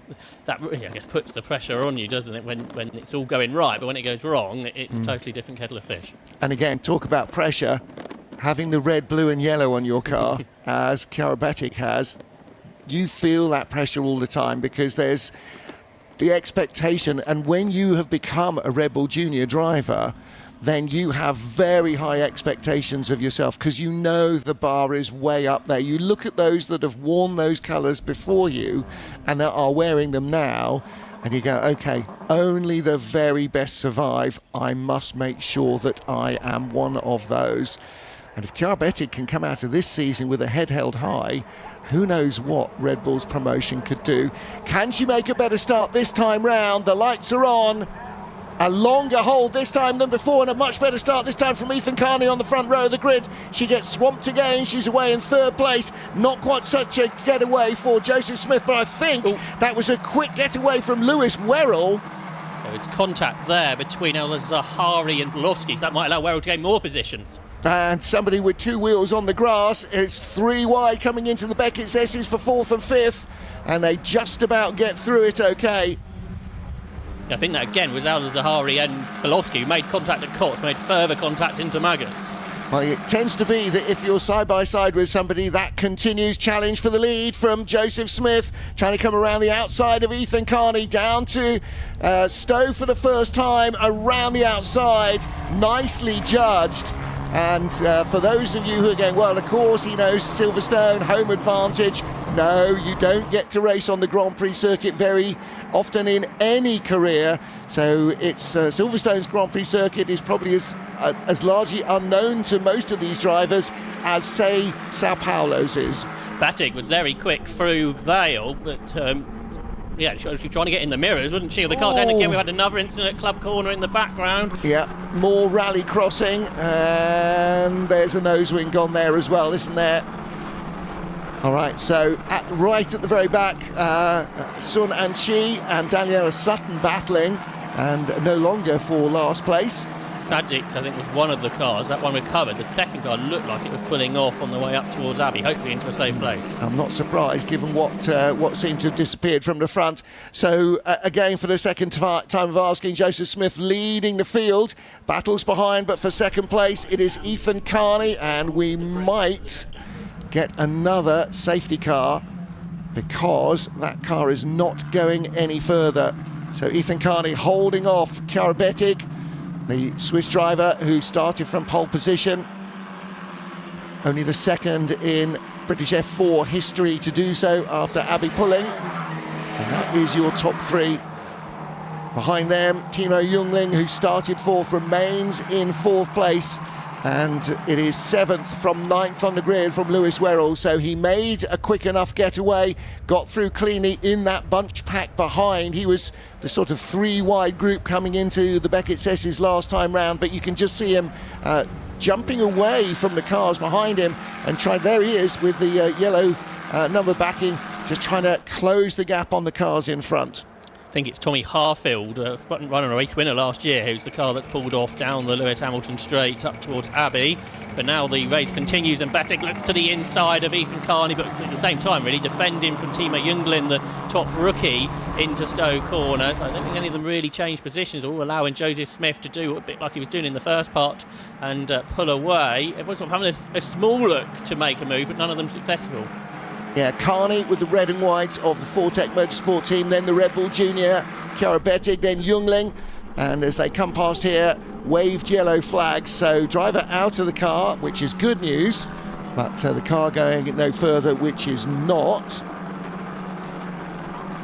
that really, I guess, puts the pressure on you, doesn't it, when it's all going right, but when it goes wrong, it's a totally different kettle of fish. And again, talk about pressure. Having the red, blue and yellow on your car, as Kobakhidze has, you feel that pressure all the time, because there's the expectation, and when you have become a Red Bull Junior driver, then you have very high expectations of yourself, because you know the bar is way up there. You look at those that have worn those colours before you and that are wearing them now, and you go, okay, only the very best survive. I must make sure that I am one of those. And if Kobakhidze can come out of this season with a head held high, who knows what Red Bull's promotion could do. Can she make a better start this time round? The lights are on. A longer hold this time than before, and a much better start this time from Ethan Carney on the front row of the grid. She gets swamped again. She's away in third place. Not quite such a getaway for Joseph Smith, but I think that was a quick getaway from Lewis Wherrell. There was contact there between Alba Larsen and Belofsky, so that might allow Wherrell to gain more positions. And somebody with two wheels on the grass. It's 3 wide coming into the Beckett's S's for 4th and 5th, and they just about get through it okay. I think that again was Alba Larsen and Belofsky, who made contact at Cots, made further contact into Maggots. Well, it tends to be that if you're side by side with somebody, that continues. Challenge for the lead from Joseph Smith, trying to come around the outside of Ethan Carney, down to Stowe for the first time, around the outside, nicely judged. And for those of you who are going, well, of course he knows Silverstone, home advantage. No, you don't get to race on the Grand Prix circuit very often in any career. So it's Silverstone's Grand Prix circuit is probably as largely unknown to most of these drivers as, say, Sao Paulo's is. Batig was very quick through Vale, but yeah, she was trying to get in the mirrors, wasn't she? The car again, we had another incident at Club Corner in the background. Yeah, more rally crossing, and there's a nose wing gone there as well, isn't there? All right, so right at the very back, Sun and Chi and Daniela Sutton battling, and no longer for last place. Sajic, I think, was one of the cars. That one recovered. The second car looked like it was pulling off on the way up towards Abbey, hopefully into a safe place. I'm not surprised, given what seemed to have disappeared from the front. So, again, for the second time of asking, Joseph Smith leading the field. Battles behind, but for second place, it is Ethan Carney, and we might get another safety car, because that car is not going any further. So, Ethan Carney holding off Kobakhidze, the Swiss driver who started from pole position, only the second in British F4 history to do so after Abbey pulling. And that is your top three. Behind them, Timo Jungling, who started 4th, remains in 4th place. And it is 7th from 9th on the grid from Lewis Wherrell. So he made a quick enough getaway, got through cleanly in that bunch pack behind. He was the sort of 3 wide group coming into the Beckett's S's last time round, but you can just see him jumping away from the cars behind him and there he is with the yellow number backing, just trying to close the gap on the cars in front. I think it's Tommy Harfield, runner, race winner last year, who's the car that's pulled off down the Lewis Hamilton straight up towards Abbey. But now the race continues, and Bettig looks to the inside of Ethan Carney, but at the same time really defending from Timo Jungling, the top rookie, into Stowe corner. So I don't think any of them really changed positions, all allowing Joseph Smith to do a bit like he was doing in the first part and pull away. Everyone's sort of having a small look to make a move, but none of them successful. Yeah, Carney with the red and white of the Fortec Motorsport team, then the Red Bull Junior, Chiara Bettig, then Jungling, and as they come past here, waved yellow flags, so driver out of the car, which is good news, but the car going no further, which is not.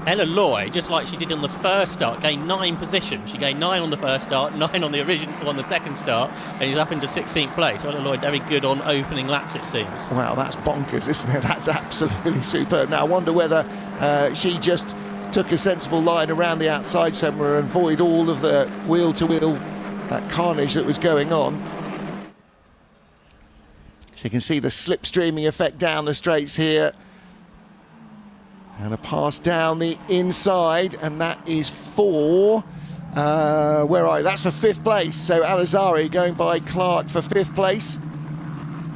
Ella Lloyd, just like she did on the first start, gained 9 positions. She gained 9 on the first start, 9 on the second start, and he's up into 16th place. Ella Lloyd very good on opening laps, it seems. Wow, that's bonkers, isn't it? That's absolutely superb. Now I wonder whether she just took a sensible line around the outside somewhere and avoid all of the wheel-to-wheel carnage that was going on. So you can see the slipstreaming effect down the straights here. And a pass down the inside, and that is for, where are you? That's for 5th place. So Al-Azhari going by Clark for 5th place.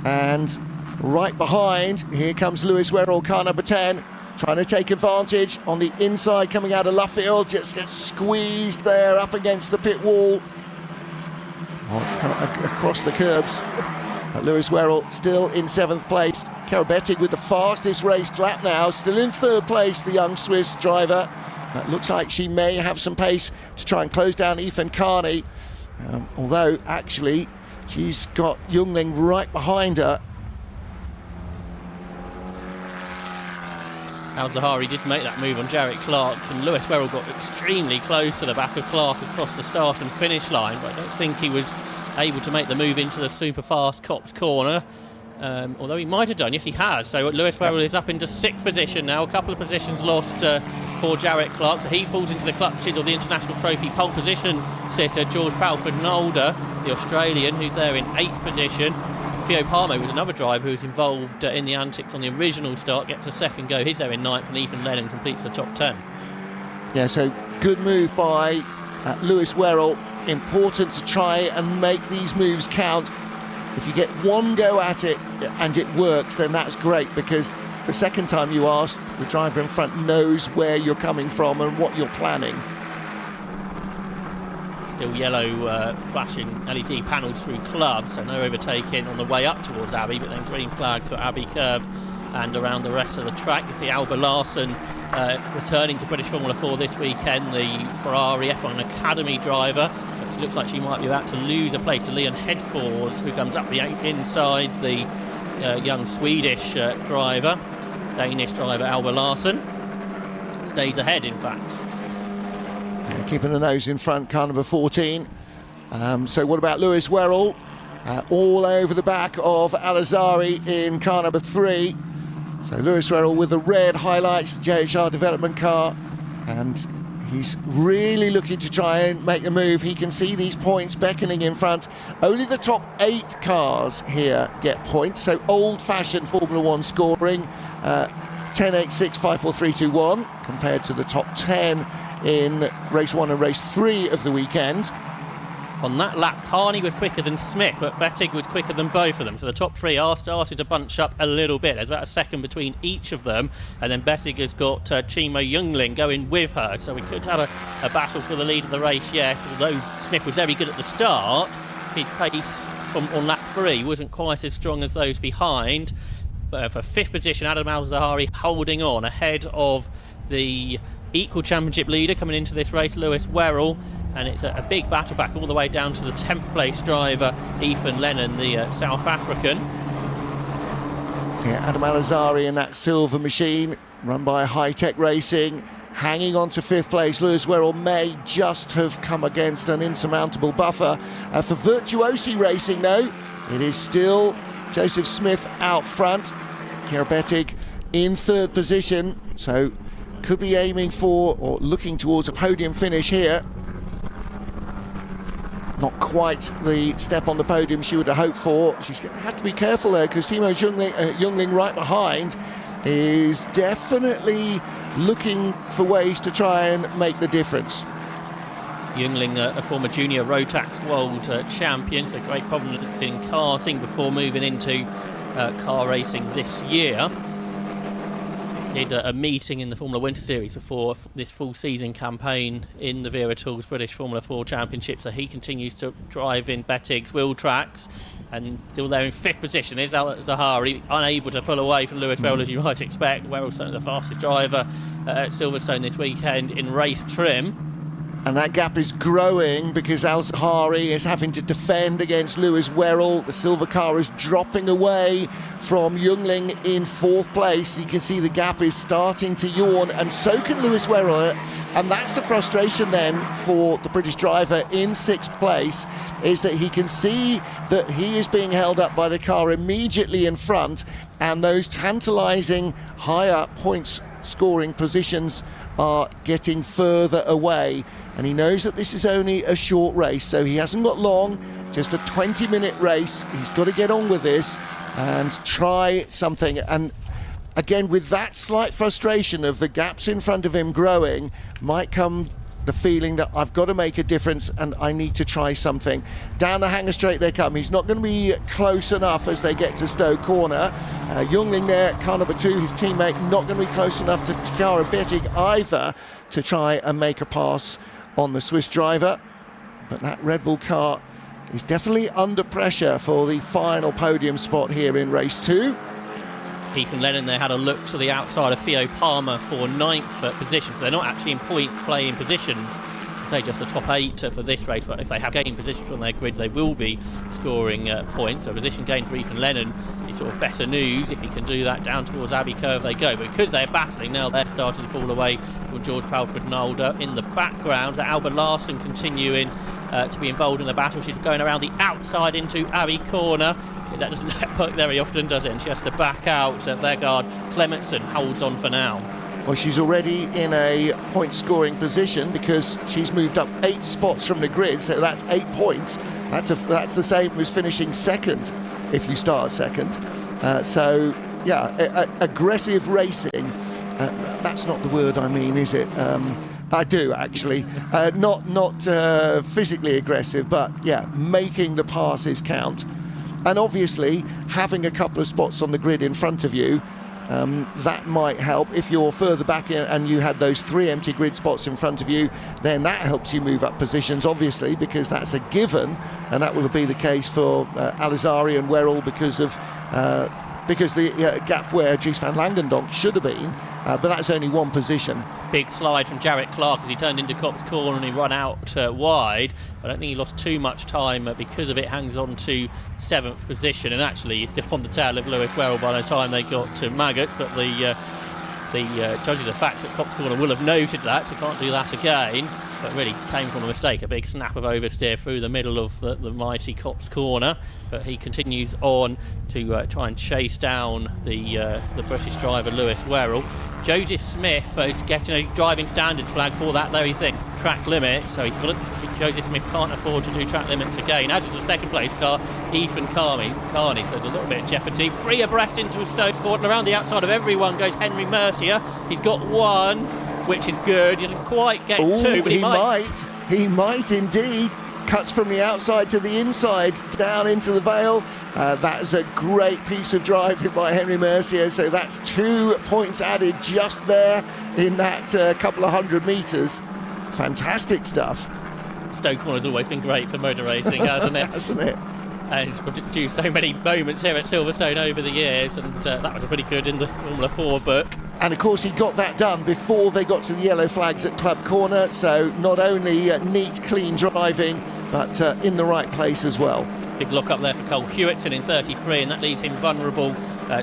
And right behind, here comes Lewis Wherrell, car number 10, trying to take advantage on the inside, coming out of Luffield, just gets squeezed there up against the pit wall. Across the curbs. Lewis Wherrell still in 7th place. Chiara Bettig with the fastest race lap now, still in 3rd place, the young Swiss driver. Looks like she may have some pace to try and close down Ethan Carney, although actually she's got Jungling right behind her. Al-Zahari did make that move on Jarrett Clark, and Lewis Wherrell got extremely close to the back of Clark across the start and finish line, but I don't think he was able to make the move into the super fast Copse corner, although he might have done. Yes, he has. So Lewis Wherrell is up into 6th position now, a couple of positions lost for Jarrett Clark, so he falls into the clutches of the International Trophy pole position sitter George Proudford-Nalder, the Australian, who's there in 8th position. Theo Palmer was another driver who was involved in the antics on the original start, gets a second go, he's there in 9th, and Ethan Lennon completes the top 10. Yeah, so good move by Lewis Wherrell. Important to try and make these moves count. If you get one go at it and it works, then that's great, because the second time you ask, the driver in front knows where you're coming from and what you're planning. Still yellow flashing LED panels through clubs, so no overtaking on the way up towards Abbey, but then green flags for Abbey Curve and around the rest of the track. You see Alba Larsen returning to British Formula 4 this weekend, the Ferrari F1 Academy driver. So it looks like she might be about to lose a place to Leon Headfors, who comes up the inside, the young Swedish driver. Danish driver Alba Larsen stays ahead, in fact. Keeping the nose in front, car number 14. So what about Lewis Wherrell? All over the back of Al-Azhari in car number 3. So Lewis Wherrell with the red highlights, the JHR development car, and he's really looking to try and make the move. He can see these points beckoning in front. Only the top 8 cars here get points, so old-fashioned Formula 1 scoring, 10, 8, 6, 5, 4, 3, 2, 1, compared to the top 10 in race 1 and race 3 of the weekend. On that lap, Carney was quicker than Smith, but Bettig was quicker than both of them. So the top 3 are starting to bunch up a little bit. There's about a second between each of them. And then Bettig has got Timo Jungling going with her. So we could have a battle for the lead of the race yet. Although Smith was very good at the start, his pace on lap 3 wasn't quite as strong as those behind. But for 5th position, Adam Al-Zahari holding on ahead of the equal championship leader coming into this race, Lewis Wherrell, and it's a big battle back all the way down to the 10th place driver, Ethan Lennon, the South African. Yeah, Adam Al-Azhari in that silver machine, run by High Tech Racing, hanging on to 5th place. Lewis Wherrell may just have come against an insurmountable buffer. For Virtuosi Racing, though, it is still Joseph Smith out front. Chiara Bettig in 3rd position, so could be aiming for or looking towards a podium finish here. Not quite the step on the podium she would have hoped for. She's going to have to be careful there, because Timo Jungling right behind. is definitely looking for ways to try and make the difference. Jungling, a former junior Rotax world champion, so great provenance in karting before moving into car racing this year. Did a meeting in the Formula Winter Series before this full season campaign in the Wera Tools British Formula 4 Championship, so he continues to drive in Bettig's wheel tracks, and still there in 5th position is Al Zahari, unable to pull away from Lewis Wherrell, as you might expect. Wherrell's certainly the fastest driver at Silverstone this weekend in race trim. And that gap is growing because Al Zahari is having to defend against Lewis Wherrell. The silver car is dropping away from Jungling in 4th place. You can see the gap is starting to yawn, and so can Lewis Wherrell. And that's the frustration then for the British driver in 6th place, is that he can see that he is being held up by the car immediately in front, and those tantalising higher points scoring positions are getting further away. And he knows that this is only a short race, so he hasn't got long, just a 20-minute race. He's got to get on with this and try something. And again, with that slight frustration of the gaps in front of him growing, might come the feeling that I've got to make a difference and I need to try something. Down the hanger straight they come. He's not going to be close enough as they get to Stowe Corner. Jungling there, car number 2, his teammate, not going to be close enough to Takara Bettig either to try and make a pass on the Swiss driver. But that Red Bull car is definitely under pressure for the final podium spot here in race 2. Keith and Lennon there had a look to the outside of Theo Palmer for 9th position, so they're not actually in point playing positions. Say just the top 8 for this race, but if they have gained positions on their grid, they will be scoring points. So position gain for Ethan Lennon is sort of better news if he can do that. Down towards Abbey Curve they go, but because they're battling now, they're starting to fall away from George Proudford-Nalder. In the background, Alba Larsen continuing to be involved in the battle. She's going around the outside into Abbey Corner. That doesn't work very often, does it? And she has to back out. Their guard Clementson holds on for now. Well, she's already in a point-scoring position because she's moved up 8 spots from the grid, so that's 8 points. That's the same as finishing 2nd if you start 2nd. So, yeah, aggressive racing. That's not the word I mean, is it? I do, actually. Not physically aggressive, but, yeah, making the passes count. And obviously, having a couple of spots on the grid in front of you, that might help. If you're further back in and you had those 3 empty grid spots in front of you, then that helps you move up positions, obviously, because that's a given, and that will be the case for Alizari and Wherrell because the gap where Dries Van Langendonck should have been, but that's only 1 position. Big slide from Jarrett Clark as he turned into Cops Corner and he run out wide. I don't think he lost too much time because of it. Hangs on to 7th position, and actually he's still on the tail of Lewis Wherrell by the time they got to Maggots, but the judges of facts at Cops Corner will have noted that, so can't do that again. But really came from a mistake, a big snap of oversteer through the middle of the mighty Cops Corner. But he continues on to try and chase down the British driver Lewis Wherrell. Joseph Smith getting a driving standards flag for that very thing, track limit. So Joseph Smith can't afford to do track limits again. As is the 2nd place car, Ethan Carney. So there's a little bit of jeopardy. 3 abreast into a Stowe Corner. Around the outside of everyone goes Henry Mercier. He's got 1, which is good. He doesn't quite get 2, but he might. He might indeed. Cuts from the outside to the inside, down into the Vale. That is a great piece of driving by Henry Mercier. So that's 2 points added just there in that couple of 100 metres. Fantastic stuff. Stowe Corner's always been great for motor racing, hasn't it? Hasn't it? And it's produced so many moments here at Silverstone over the years, and that was pretty good in the Formula 4 book. And of course he got that done before they got to the yellow flags at Club Corner, so not only neat, clean driving, but in the right place as well. Big lock up there for Cole Hewitson in 33, and that leaves him vulnerable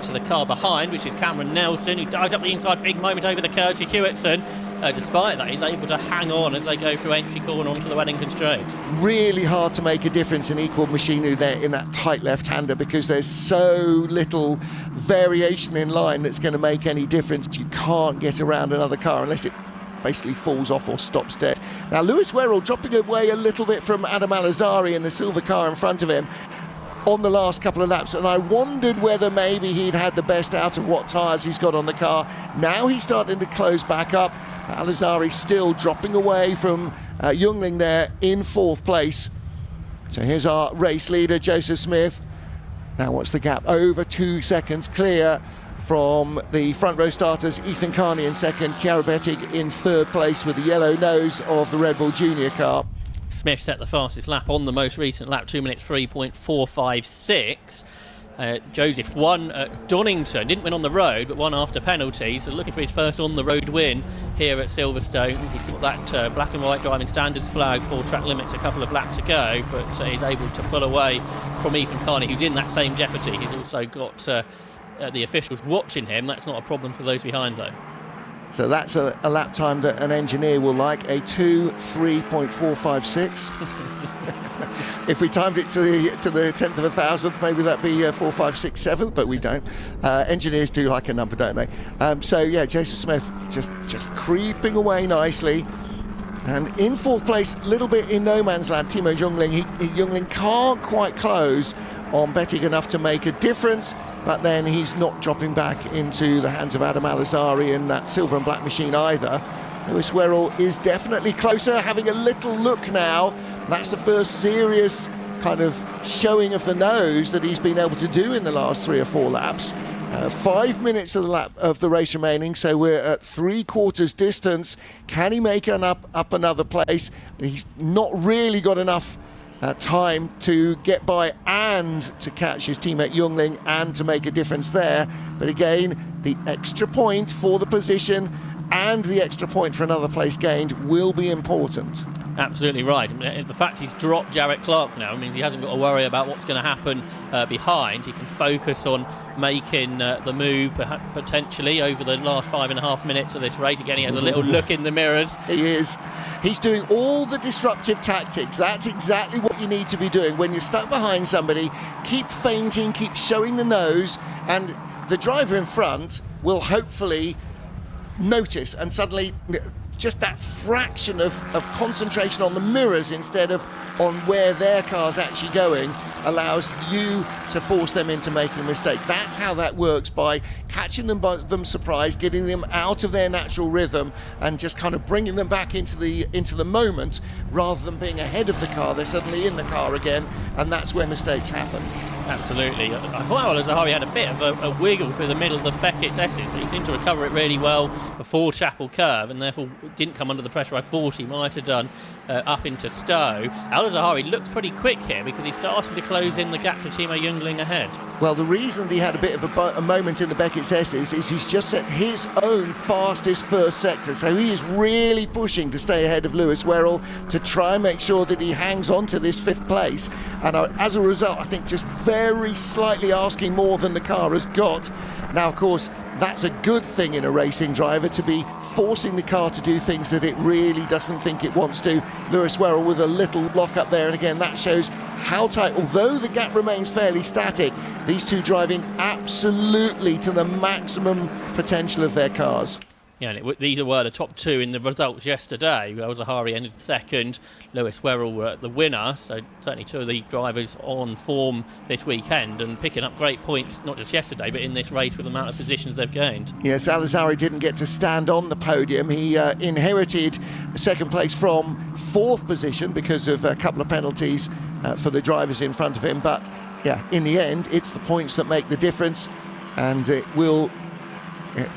to the car behind, which is Cameron Nelson, who dives up the inside. Big moment over the curve for Hewitson. Despite that, he's able to hang on as they go through entry corner onto the Wellington Straight. Really hard to make a difference in equal machinery there in that tight left-hander, because there's so little variation in line that's going to make any difference. You can't get around another car unless it basically falls off or stops dead. Now Lewis Wherrell dropping away a little bit from Adam Alizari in the silver car in front of him. on the last couple of laps, and I wondered whether maybe he'd had the best out of what tyres he's got on the car. Now he's starting to close back up. Al-Azhari still dropping away from Jungling there in 4th place. So here's our race leader, Joseph Smith. Now what's the gap? Over 2 seconds clear from the front row starters. Ethan Carney in 2nd, Chiara Bettig in 3rd place with the yellow nose of the Red Bull Junior car. Smith set the fastest lap on the most recent lap, 2 minutes 3.456. Joseph won at Donington, didn't win on the road, but won after penalties. So looking for his first on-the-road win here at Silverstone. He's got that black and white driving standards flag for track limits a couple of laps ago, but he's able to pull away from Ethan Carney, who's in that same jeopardy. He's also got the officials watching him. That's not a problem for those behind, though. So that's a lap time that an engineer will like, a 2:3.456. If we timed it to the 10th of a thousandth, maybe that'd be 4.567, but we don't. Engineers do like a number, don't they? So yeah, Joseph Smith just creeping away nicely. And in 4th place, a little bit in no man's land, Timo Jungling. Jungling can't quite close on Bettig enough to make a difference, but then he's not dropping back into the hands of Adam Al-Azhari in that silver and black machine either. Lewis Wherrell is definitely closer, having a little look now. That's the first serious kind of showing of the nose that he's been able to do in the last 3 or 4 laps. 5 minutes of the race remaining, so we're at 3/4 distance. Can he make up another place? He's not really got enough time to get by and to catch his teammate Jungling and to make a difference there. But again, the extra point for the position and the extra point for another place gained will be important. Absolutely right. The fact he's dropped Jarrett Clark now means he hasn't got to worry about what's going to happen behind. He can focus on making the move potentially over the last 5.5 minutes of this race. Again, he has a little look in the mirrors. He is. He's doing all the disruptive tactics. That's exactly what you need to be doing. When you're stuck behind somebody, keep feinting, keep showing the nose, and the driver in front will hopefully notice, and suddenly just that fraction of concentration on the mirrors instead of on where their car's actually going allows you to force them into making a mistake. That's how that works, by catching them surprised, getting them out of their natural rhythm and just kind of bringing them back into the moment, rather than being ahead of the car. They're suddenly in the car again, and that's where mistakes happen. Absolutely. I thought Al-Azhari had a bit of a wiggle through the middle of the Beckett's S's, but he seemed to recover it really well before Chapel Curve, and therefore didn't come under the pressure I thought he might have done up into Stowe. Al-Azhari looks pretty quick here because he's starting to close in the gap to Timo Jungling ahead. Well, the reason he had a bit of a moment in the Beckett's S's is he's just set his own fastest first sector, so he is really pushing to stay ahead of Lewis Wherrell to try and make sure that he hangs on to this 5th place, and as a result I think just very slightly asking more than the car has got. Now of course that's a good thing in a racing driver, to be forcing the car to do things that it really doesn't think it wants to. Lewis Wherrell with a little lock up there, and again that shows how tight, although the gap remains fairly static, these two driving absolutely to the maximum potential of their cars. Yeah, and these were the top 2 in the results yesterday. Al-Azhari ended 2nd, Lewis Wherrell the winner, so certainly 2 of the drivers on form this weekend and picking up great points, not just yesterday, but in this race with the amount of positions they've gained. Yes, Al-Azhari didn't get to stand on the podium. He inherited 2nd place from 4th position because of a couple of penalties for the drivers in front of him, but yeah, in the end, it's the points that make the difference, and it will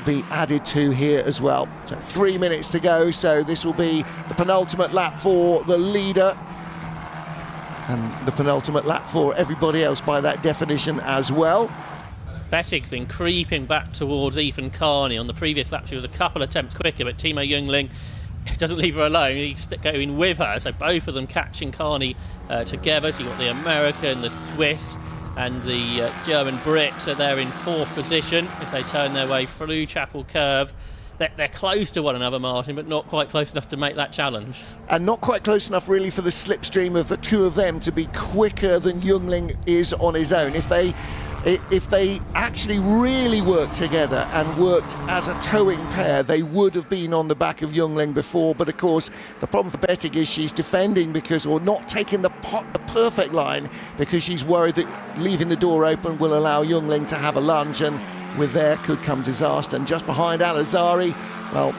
be added to here as well. So 3 minutes to go, so this will be the penultimate lap for the leader and the penultimate lap for everybody else by that definition as well. Bettig's been creeping back towards Ethan Carney. On the previous lap she was a couple attempts quicker, but Timo Jungling doesn't leave her alone, he's going with her, so both of them catching Carney together. So you've got the American, the Swiss and the German Brits are there in 4th position as they turn their way through Chapel Curve. They're close to one another, Martin, but not quite close enough to make that challenge. And not quite close enough really for the slipstream of the 2 of them to be quicker than Jungling is on his own. If they If they actually really worked together and worked as a towing pair, they would have been on the back of Youngling before. But of course, the problem for Bettig is she's defending or not taking the perfect line, because she's worried that leaving the door open will allow Youngling to have a lunge, and with there could come disaster. And just behind Al-Azhari, well,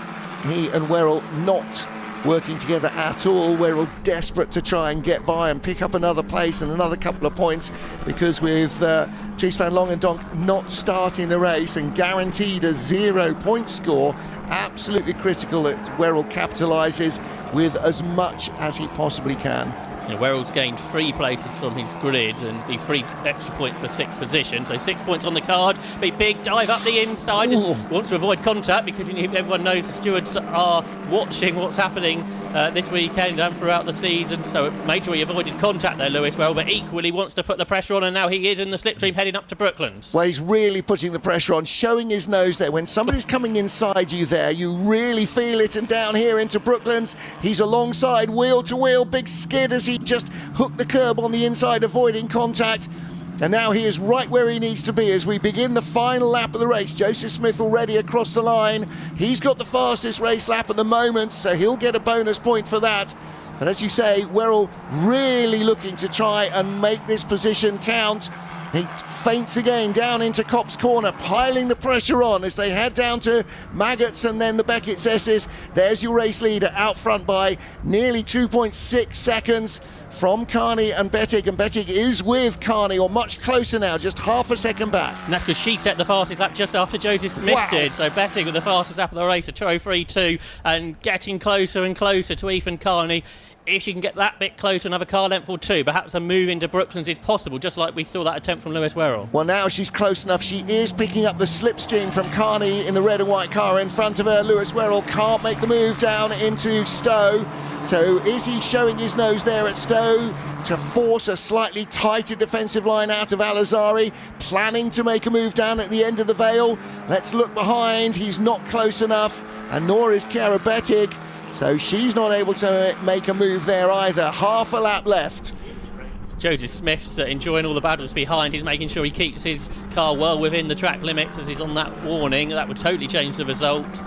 he and Wherrell not working together at all. Wherrell desperate to try and get by and pick up another place and another couple of points, because with Dries Van Langendonck not starting the race and guaranteed a 0-point score, absolutely critical that Wherrell capitalises with as much as he possibly can. Wherrell's gained 3 places from his grid and the 3 extra points for 6th position, so 6 points on the card. Big dive up the inside and wants to avoid contact, because everyone knows the stewards are watching what's happening this weekend and throughout the season, so made sure he avoided contact there, Lewis Wherrell, but equally wants to put the pressure on, and now he is in the slipstream heading up to Brooklands. Well, he's really putting the pressure on, showing his nose there. When somebody's coming inside you there, you really feel it. And down here into Brooklands, he's alongside, wheel to wheel, big skid as he just hooked the curb on the inside, avoiding contact. And now he is right where he needs to be as we begin the final lap of the race. Joseph Smith already across the line. He's got the fastest race lap at the moment, so he'll get a bonus point for that. But as you say, Wherrell really looking to try and make this position count. He feints again down into Copse Corner, piling the pressure on as they head down to Maggots and then the Beckett's S's. There's your race leader out front by nearly 2.6 seconds from Carney and Bettig is with Carney, or much closer now, just half a second back. And that's because she set the fastest lap just after Joseph Smith did. So Bettig with the fastest lap of the race, a 2:03.2, and getting closer and closer to Ethan Carney. If she can get that bit closer, another car length or 2, perhaps a move into Brooklands is possible, just like we saw that attempt from Lewis Wherrell. Well, now she's close enough. She is picking up the slipstream from Carney in the red and white car in front of her. Lewis Wherrell can't make the move down into Stowe. So is he showing his nose there at Stowe to force a slightly tighter defensive line out of Al-Azhari, planning to make a move down at the end of the Vale? Let's look behind. He's not close enough, and nor is Chiara Bettig. So she's not able to make a move there either. Half a lap left. Joseph Smith's enjoying all the battles behind. He's making sure he keeps his car well within the track limits as he's on that warning. That would totally change the result.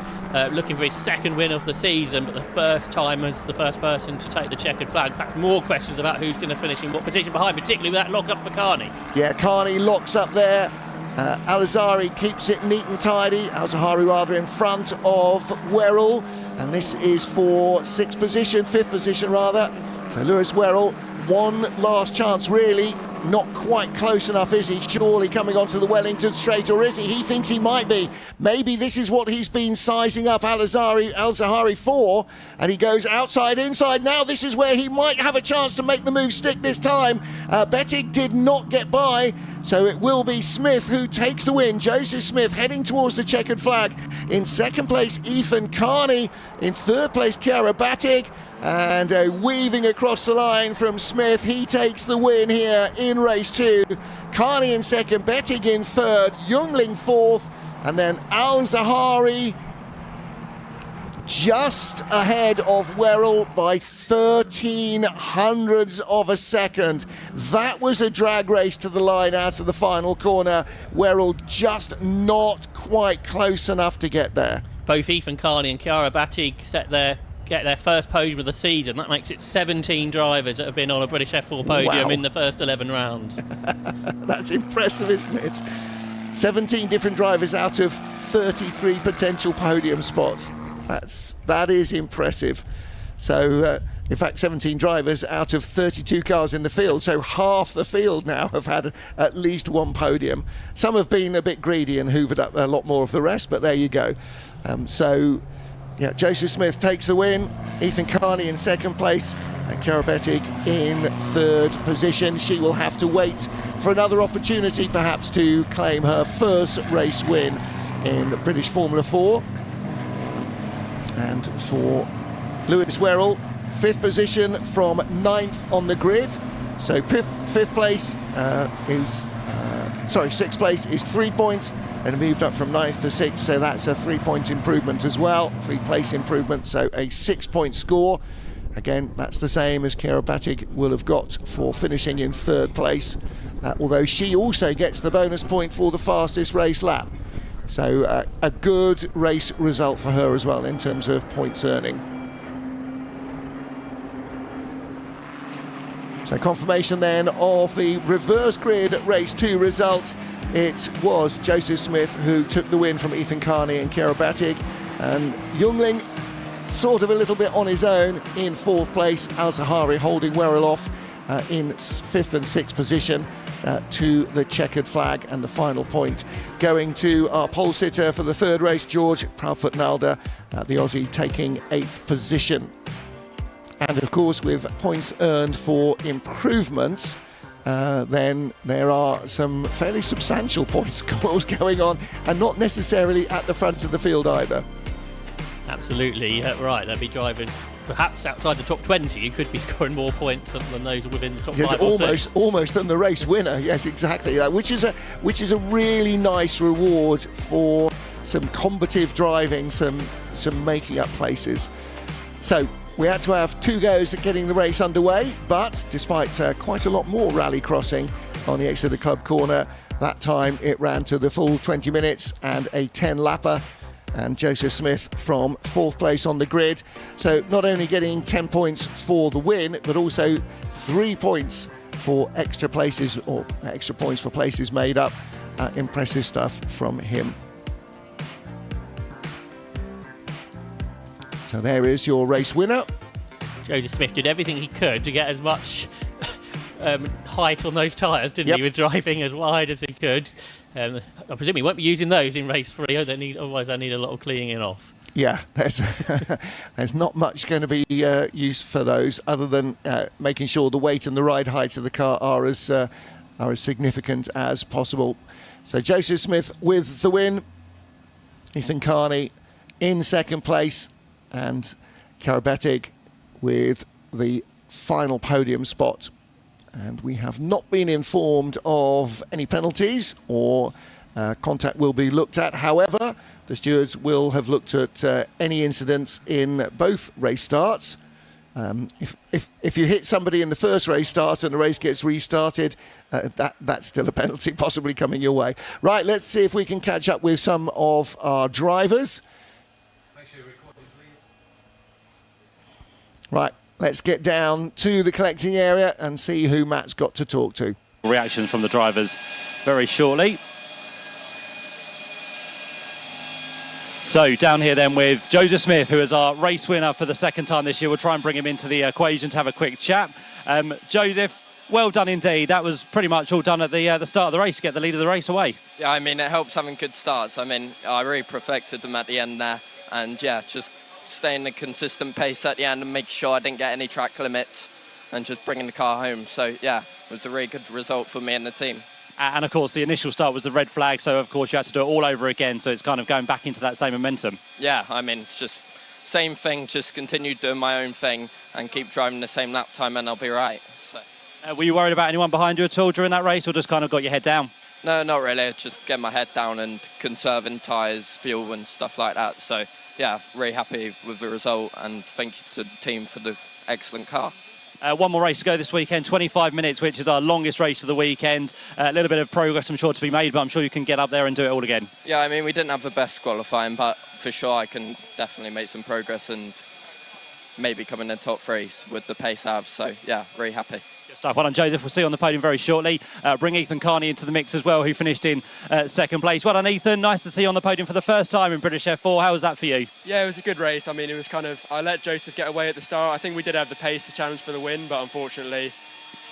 Looking for his 2nd win of the season, but the first time as the first person to take the checkered flag. Perhaps more questions about who's going to finish in what position behind, particularly with that lock-up for Carney. Yeah, Carney locks up there. Al-Azhari keeps it neat and tidy. Al-Azhari rather in front of Wherrell. And this is for 5th position rather. So Lewis Wherrell, one last chance really. Not quite close enough, is he? Surely coming onto the Wellington straight, or is he? He thinks he might be. Maybe this is what he's been sizing up Al-Azhari for, and he goes outside, inside. Now this is where he might have a chance to make the move stick this time. Bettig did not get by, so it will be Smith who takes the win. Joseph Smith heading towards the checkered flag. In 2nd place, Ethan Carney. In 3rd place, Chiara Bettig. And weaving across the line from Smith, he takes the win here in race 2. Carney in 2nd, Bettig in 3rd, Youngling 4th, and then Al-Azhari just ahead of Wherrell by 13 hundredths of a second. That was a drag race to the line out of the final corner. Wherrell just not quite close enough to get there. Both Ethan Carney and Chiara Bettig get their first podium of the season. That makes it 17 drivers that have been on a British F4 podium in the first 11 rounds. That's impressive, isn't it? 17 different drivers out of 33 potential podium spots. That is impressive. So, in fact, 17 drivers out of 32 cars in the field. So half the field now have had at least one podium. Some have been a bit greedy and hoovered up a lot more of the rest, but there you go. Yeah, Joseph Smith takes the win, Ethan Carney in 2nd place, and Chiara Bettig in 3rd position. She will have to wait for another opportunity perhaps to claim her first race win in British Formula 4. And for Lewis Wherrell, 5th position from 9th on the grid. So 5th place is 6th place is 3 points, and moved up from 9th to 6th, so that's a 3-point improvement as well, 3-place improvement, so a 6-point score. Again, that's the same as Chiara Bettig will have got for finishing in 3rd place. although she also gets the bonus point for the fastest race lap. So a good race result for her as well in terms of points earning. So confirmation then of the reverse grid race 2 result. It was Joseph Smith who took the win from Ethan Carney and Kobakhidze, and Jungling sort of a little bit on his own in 4th place. Al Zahari holding Wherrell off in 5th and 6th position to the checkered flag, and the final point going to our pole sitter for the 3rd race, George Proudford-Nalder, the Aussie taking 8th position. And of course, with points earned for improvements, then there are some fairly substantial points scores going on, and not necessarily at the front of the field either. Absolutely right. There'll be drivers perhaps outside the top 20 who could be scoring more points than those within the top 5 or 6. Almost than the race winner. Yes, exactly. Which is a really nice reward for some combative driving, some making up places. So we had to have 2 goes at getting the race underway, but despite quite a lot more rally crossing on the Exeter Club corner, that time it ran to the full 20 minutes and a 10-lapper. And Joseph Smith from 4th place on the grid. So not only getting 10 points for the win, but also 3 points for extra places, or extra points for places made up. Impressive stuff from him. So there is your race winner. Joseph Smith did everything he could to get as much height on those tyres, didn't he, with driving as wide as he could. I presume he won't be using those in race 3, otherwise they need a lot of cleaning off. Yeah, there's not much going to be used for those, other than making sure the weight and the ride height of the car are as significant as possible. So Joseph Smith with the win, Ethan Carney in 2nd place, and Kobakhidze with the final podium spot. And we have not been informed of any penalties, or contact will be looked at. However, the stewards will have looked at any incidents in both race starts. If you hit somebody in the first race start and the race gets restarted, that's still a penalty possibly coming your way. Right, let's see if we can catch up with some of our drivers. Make sure you're recording, please. Right. Let's get down to the collecting area and see who Matt's got to talk to. Reactions from the drivers very shortly. So down here then with Joseph Smith, who is our race winner for the 2nd time this year. We'll try and bring him into the equation to have a quick chat. Joseph, well done indeed. That was pretty much all done at the start of the race to get the lead of the race away. Yeah, I mean, it helps having good starts. I mean, I really perfected them at the end there, and yeah, just staying a consistent pace at the end and making sure I didn't get any track limits and just bringing the car home. So yeah, it was a really good result for me and the team. And of course the initial start was the red flag, so of course you had to do it all over again, so it's kind of going back into that same momentum. Yeah, I mean, it's just same thing, just continue doing my own thing and keep driving the same lap time and I'll be right. So. Were you worried about anyone behind you at all during that race, or just kind of got your head down? No, not really, just get my head down and conserving tyres, fuel and stuff like that. So yeah, really happy with the result, and thank you to the team for the excellent car. One more race to go this weekend, 25 minutes, which is our longest race of the weekend. A little bit of progress, I'm sure, to be made, but I'm sure you can get up there and do it all again. Yeah, I mean, we didn't have the best qualifying, but for sure I can definitely make some progress and maybe come in the top 3 with the pace I have. So yeah, really happy. Good stuff. Well done, Joseph. We'll see you on the podium very shortly. Bring Ethan Carney into the mix as well, who finished in 2nd place. Well done, Ethan. Nice to see you on the podium for the first time in British F4. How was that for you? Yeah, it was a good race. I mean, it was kind of, I let Joseph get away at the start. I think we did have the pace to challenge for the win, but unfortunately,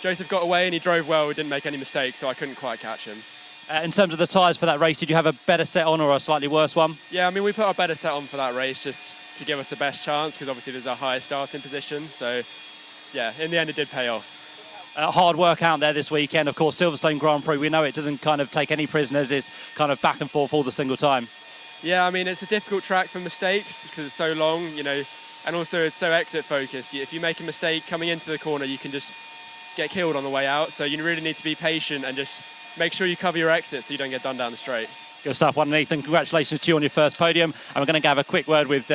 Joseph got away and he drove well. We didn't make any mistakes, so I couldn't quite catch him. In terms of the tyres for that race, did you have a better set on or a slightly worse one? Yeah, I mean, we put our better set on for that race just to give us the best chance, because obviously there's a higher starting position. So yeah, in the end it did pay off. Hard work out there this weekend. Of course, Silverstone Grand Prix, we know it doesn't kind of take any prisoners. It's kind of back and forth all the single time. Yeah, I mean, it's a difficult track for mistakes because it's so long, you know, and also it's so exit focused. If you make a mistake coming into the corner, you can just get killed on the way out. So you really need to be patient and just make sure you cover your exits so you don't get done down the straight. Good stuff. Well, Nathan, congratulations to you on your first podium. And we're going to have a quick word with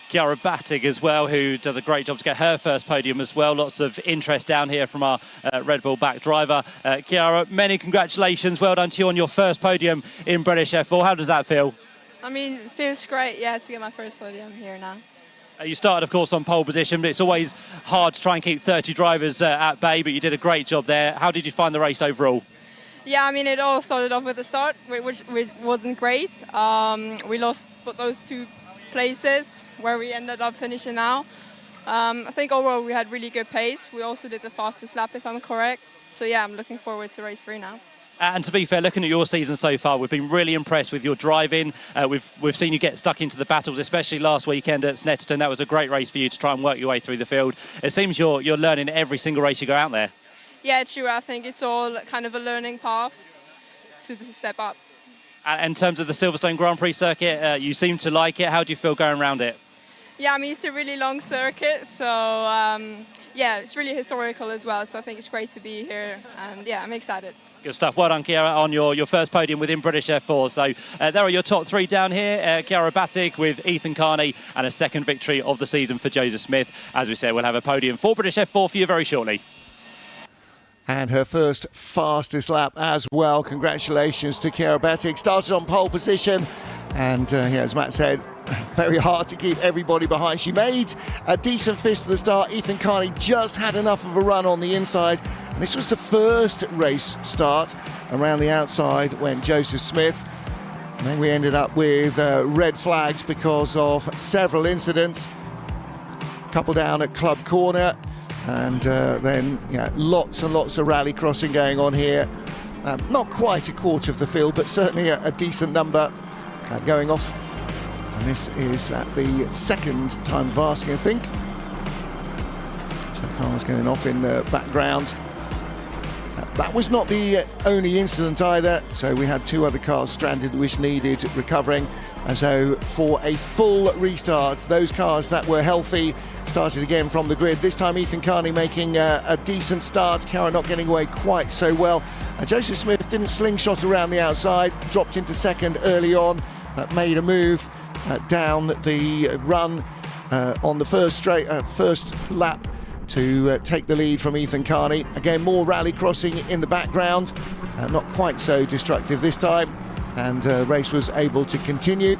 Chiara Battig as well, who does a great job to get her first podium as well. Lots of interest down here from our Red Bull back driver. Chiara, many congratulations. Well done to you on your first podium in British F4. How does that feel? I mean, it feels great, yeah, to get my first podium here now. You started, of course, on pole position, but it's always hard to try and keep 30 drivers at bay, but you did a great job there. How did you find the race overall? Yeah, I mean, it all started off with the start, which wasn't great. We lost those 2 places where we ended up finishing now. I think overall we had really good pace. We also did the fastest lap, if I'm correct. So yeah, I'm looking forward to race 3 now. And to be fair, looking at your season so far, we've been really impressed with your driving. We've seen you get stuck into the battles, especially last weekend at Snetterton. That was a great race for you to try and work your way through the field. It seems you're learning every single race you go out there. Yeah, true. I think it's all kind of a learning path to the step up. And in terms of the Silverstone Grand Prix circuit, you seem to like it. How do you feel going around it? Yeah, I mean, it's a really long circuit, so yeah, it's really historical as well. So I think it's great to be here, and yeah, I'm excited. Good stuff. Well done, Chiara, on your first podium within British F4. So there are your top 3 down here. Chiara Battig with Ethan Carney, and a second victory of the season for Joseph Smith. As we said, we'll have a podium for British F4 for you very shortly. And her first fastest lap as well. Congratulations to Chiara Battig. Started on pole position, and yeah, as Matt said, very hard to keep everybody behind. She made a decent fist at the start. Ethan Carney just had enough of a run on the inside. And this was the first race start. Around the outside went Joseph Smith. And then we ended up with red flags because of several incidents. A couple down at Club Corner. And then yeah, lots and lots of rally crossing going on here. Not quite a quarter of the field, but certainly a decent number going off. And this is at the second time of asking, I think. So cars going off in the background. That was not the only incident either. So we had 2 other cars stranded which needed recovering. And so for a full restart, those cars that were healthy started again from the grid. This time Ethan Carney making a decent start. Chiara not getting away quite so well. Joseph Smith didn't slingshot around the outside, dropped into second early on, made a move down the run on the first lap to take the lead from Ethan Carney. Again, more rally crossing in the background, not quite so destructive this time, and the race was able to continue.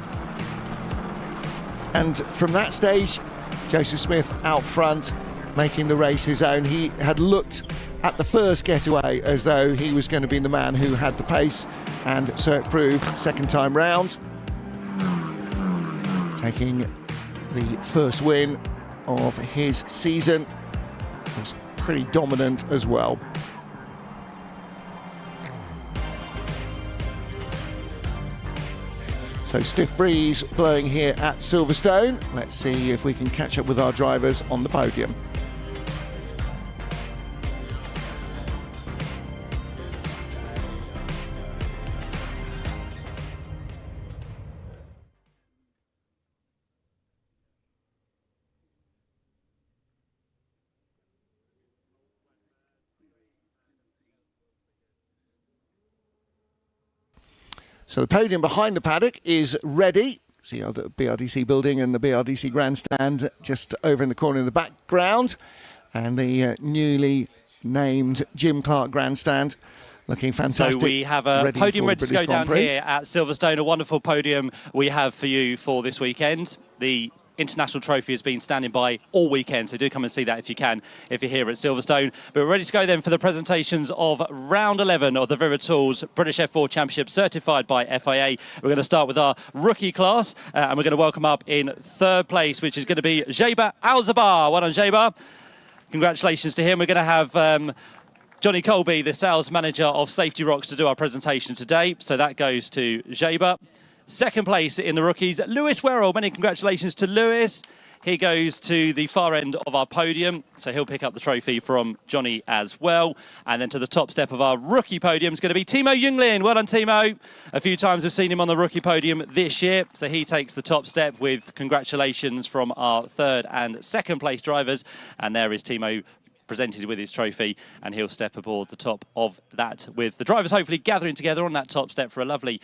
And from that stage, Joseph Smith out front, making the race his own. He had looked at the first getaway as though he was going to be the man who had the pace, and so it proved second time round. Taking the first win of his season. Was pretty dominant as well. So stiff breeze blowing here at Silverstone. Let's see if we can catch up with our drivers on the podium. So the podium behind the paddock is ready. See the BRDC building and the BRDC grandstand just over in the corner in the background. And the newly named Jim Clark grandstand looking fantastic. So we have a podium ready to go down here at Silverstone. A wonderful podium we have for you for this weekend. The International Trophy has been standing by all weekend, so do come and see that if you can, if you're here at Silverstone. But we're ready to go then for the presentations of round 11 of the Wera Tools British F4 Championship, certified by FIA. We're going to start with our rookie class, and we're going to welcome up in third place, which is going to be Jeba Alzabar. Well done, Jeba. Congratulations to him. We're going to have Johnny Colby, the sales manager of Safety Rocks, to do our presentation today. So that goes to Jeba. Second place in the rookies, Lewis Wherrell. Many congratulations to Lewis. He goes to the far end of our podium, so he'll pick up the trophy from Johnny as well. And then to the top step of our rookie podium is going to be Timo Junglin. Well done, Timo. A few times we've seen him on the rookie podium this year, so he takes the top step with congratulations from our third and second place drivers. And there is Timo presented with his trophy, and he'll step aboard the top of that with the drivers hopefully gathering together on that top step for a lovely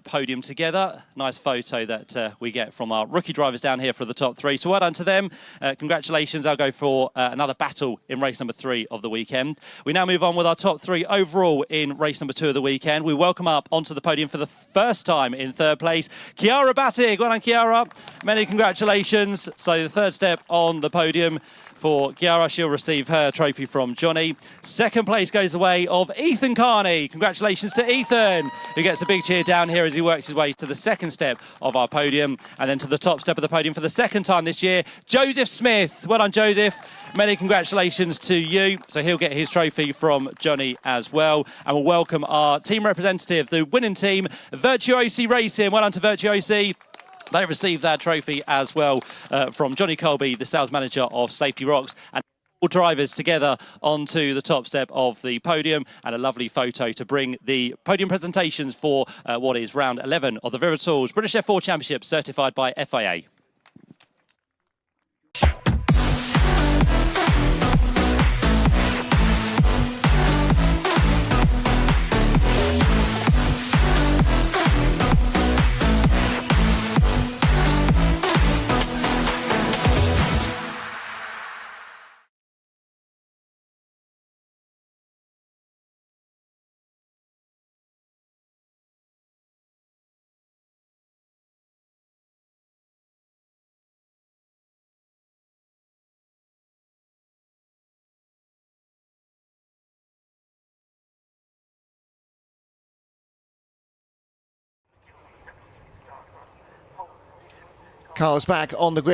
podium together. Nice photo that we get from our rookie drivers down here for the top three. So well done to them. Congratulations. I'll go for another battle in race number 3 of the weekend. We now move on with our top 3 overall in race number 2 of the weekend. We welcome up onto the podium for the first time in 3rd place, Chiara Battig. Well done, Chiara. Many congratulations. So the 3rd step on the podium for Chiara. She'll receive her trophy from Johnny. 2nd place goes the way of Ethan Carney. Congratulations to Ethan, who gets a big cheer down here as he works his way to the 2nd step of our podium, and then to the top step of the podium for the 2nd time this year, Joseph Smith. Well done, Joseph. Many congratulations to you. So he'll get his trophy from Johnny as well. And we'll welcome our team representative, the winning team, Virtuosi Racing. Well done to Virtuosi. They received that trophy as well from Johnny Colby, the sales manager of Safety Rocks, and all drivers together onto the top step of the podium, and a lovely photo to bring the podium presentations for what is round 11 of the Wera Tools British F4 Championship, certified by FIA. Cars back on the grid.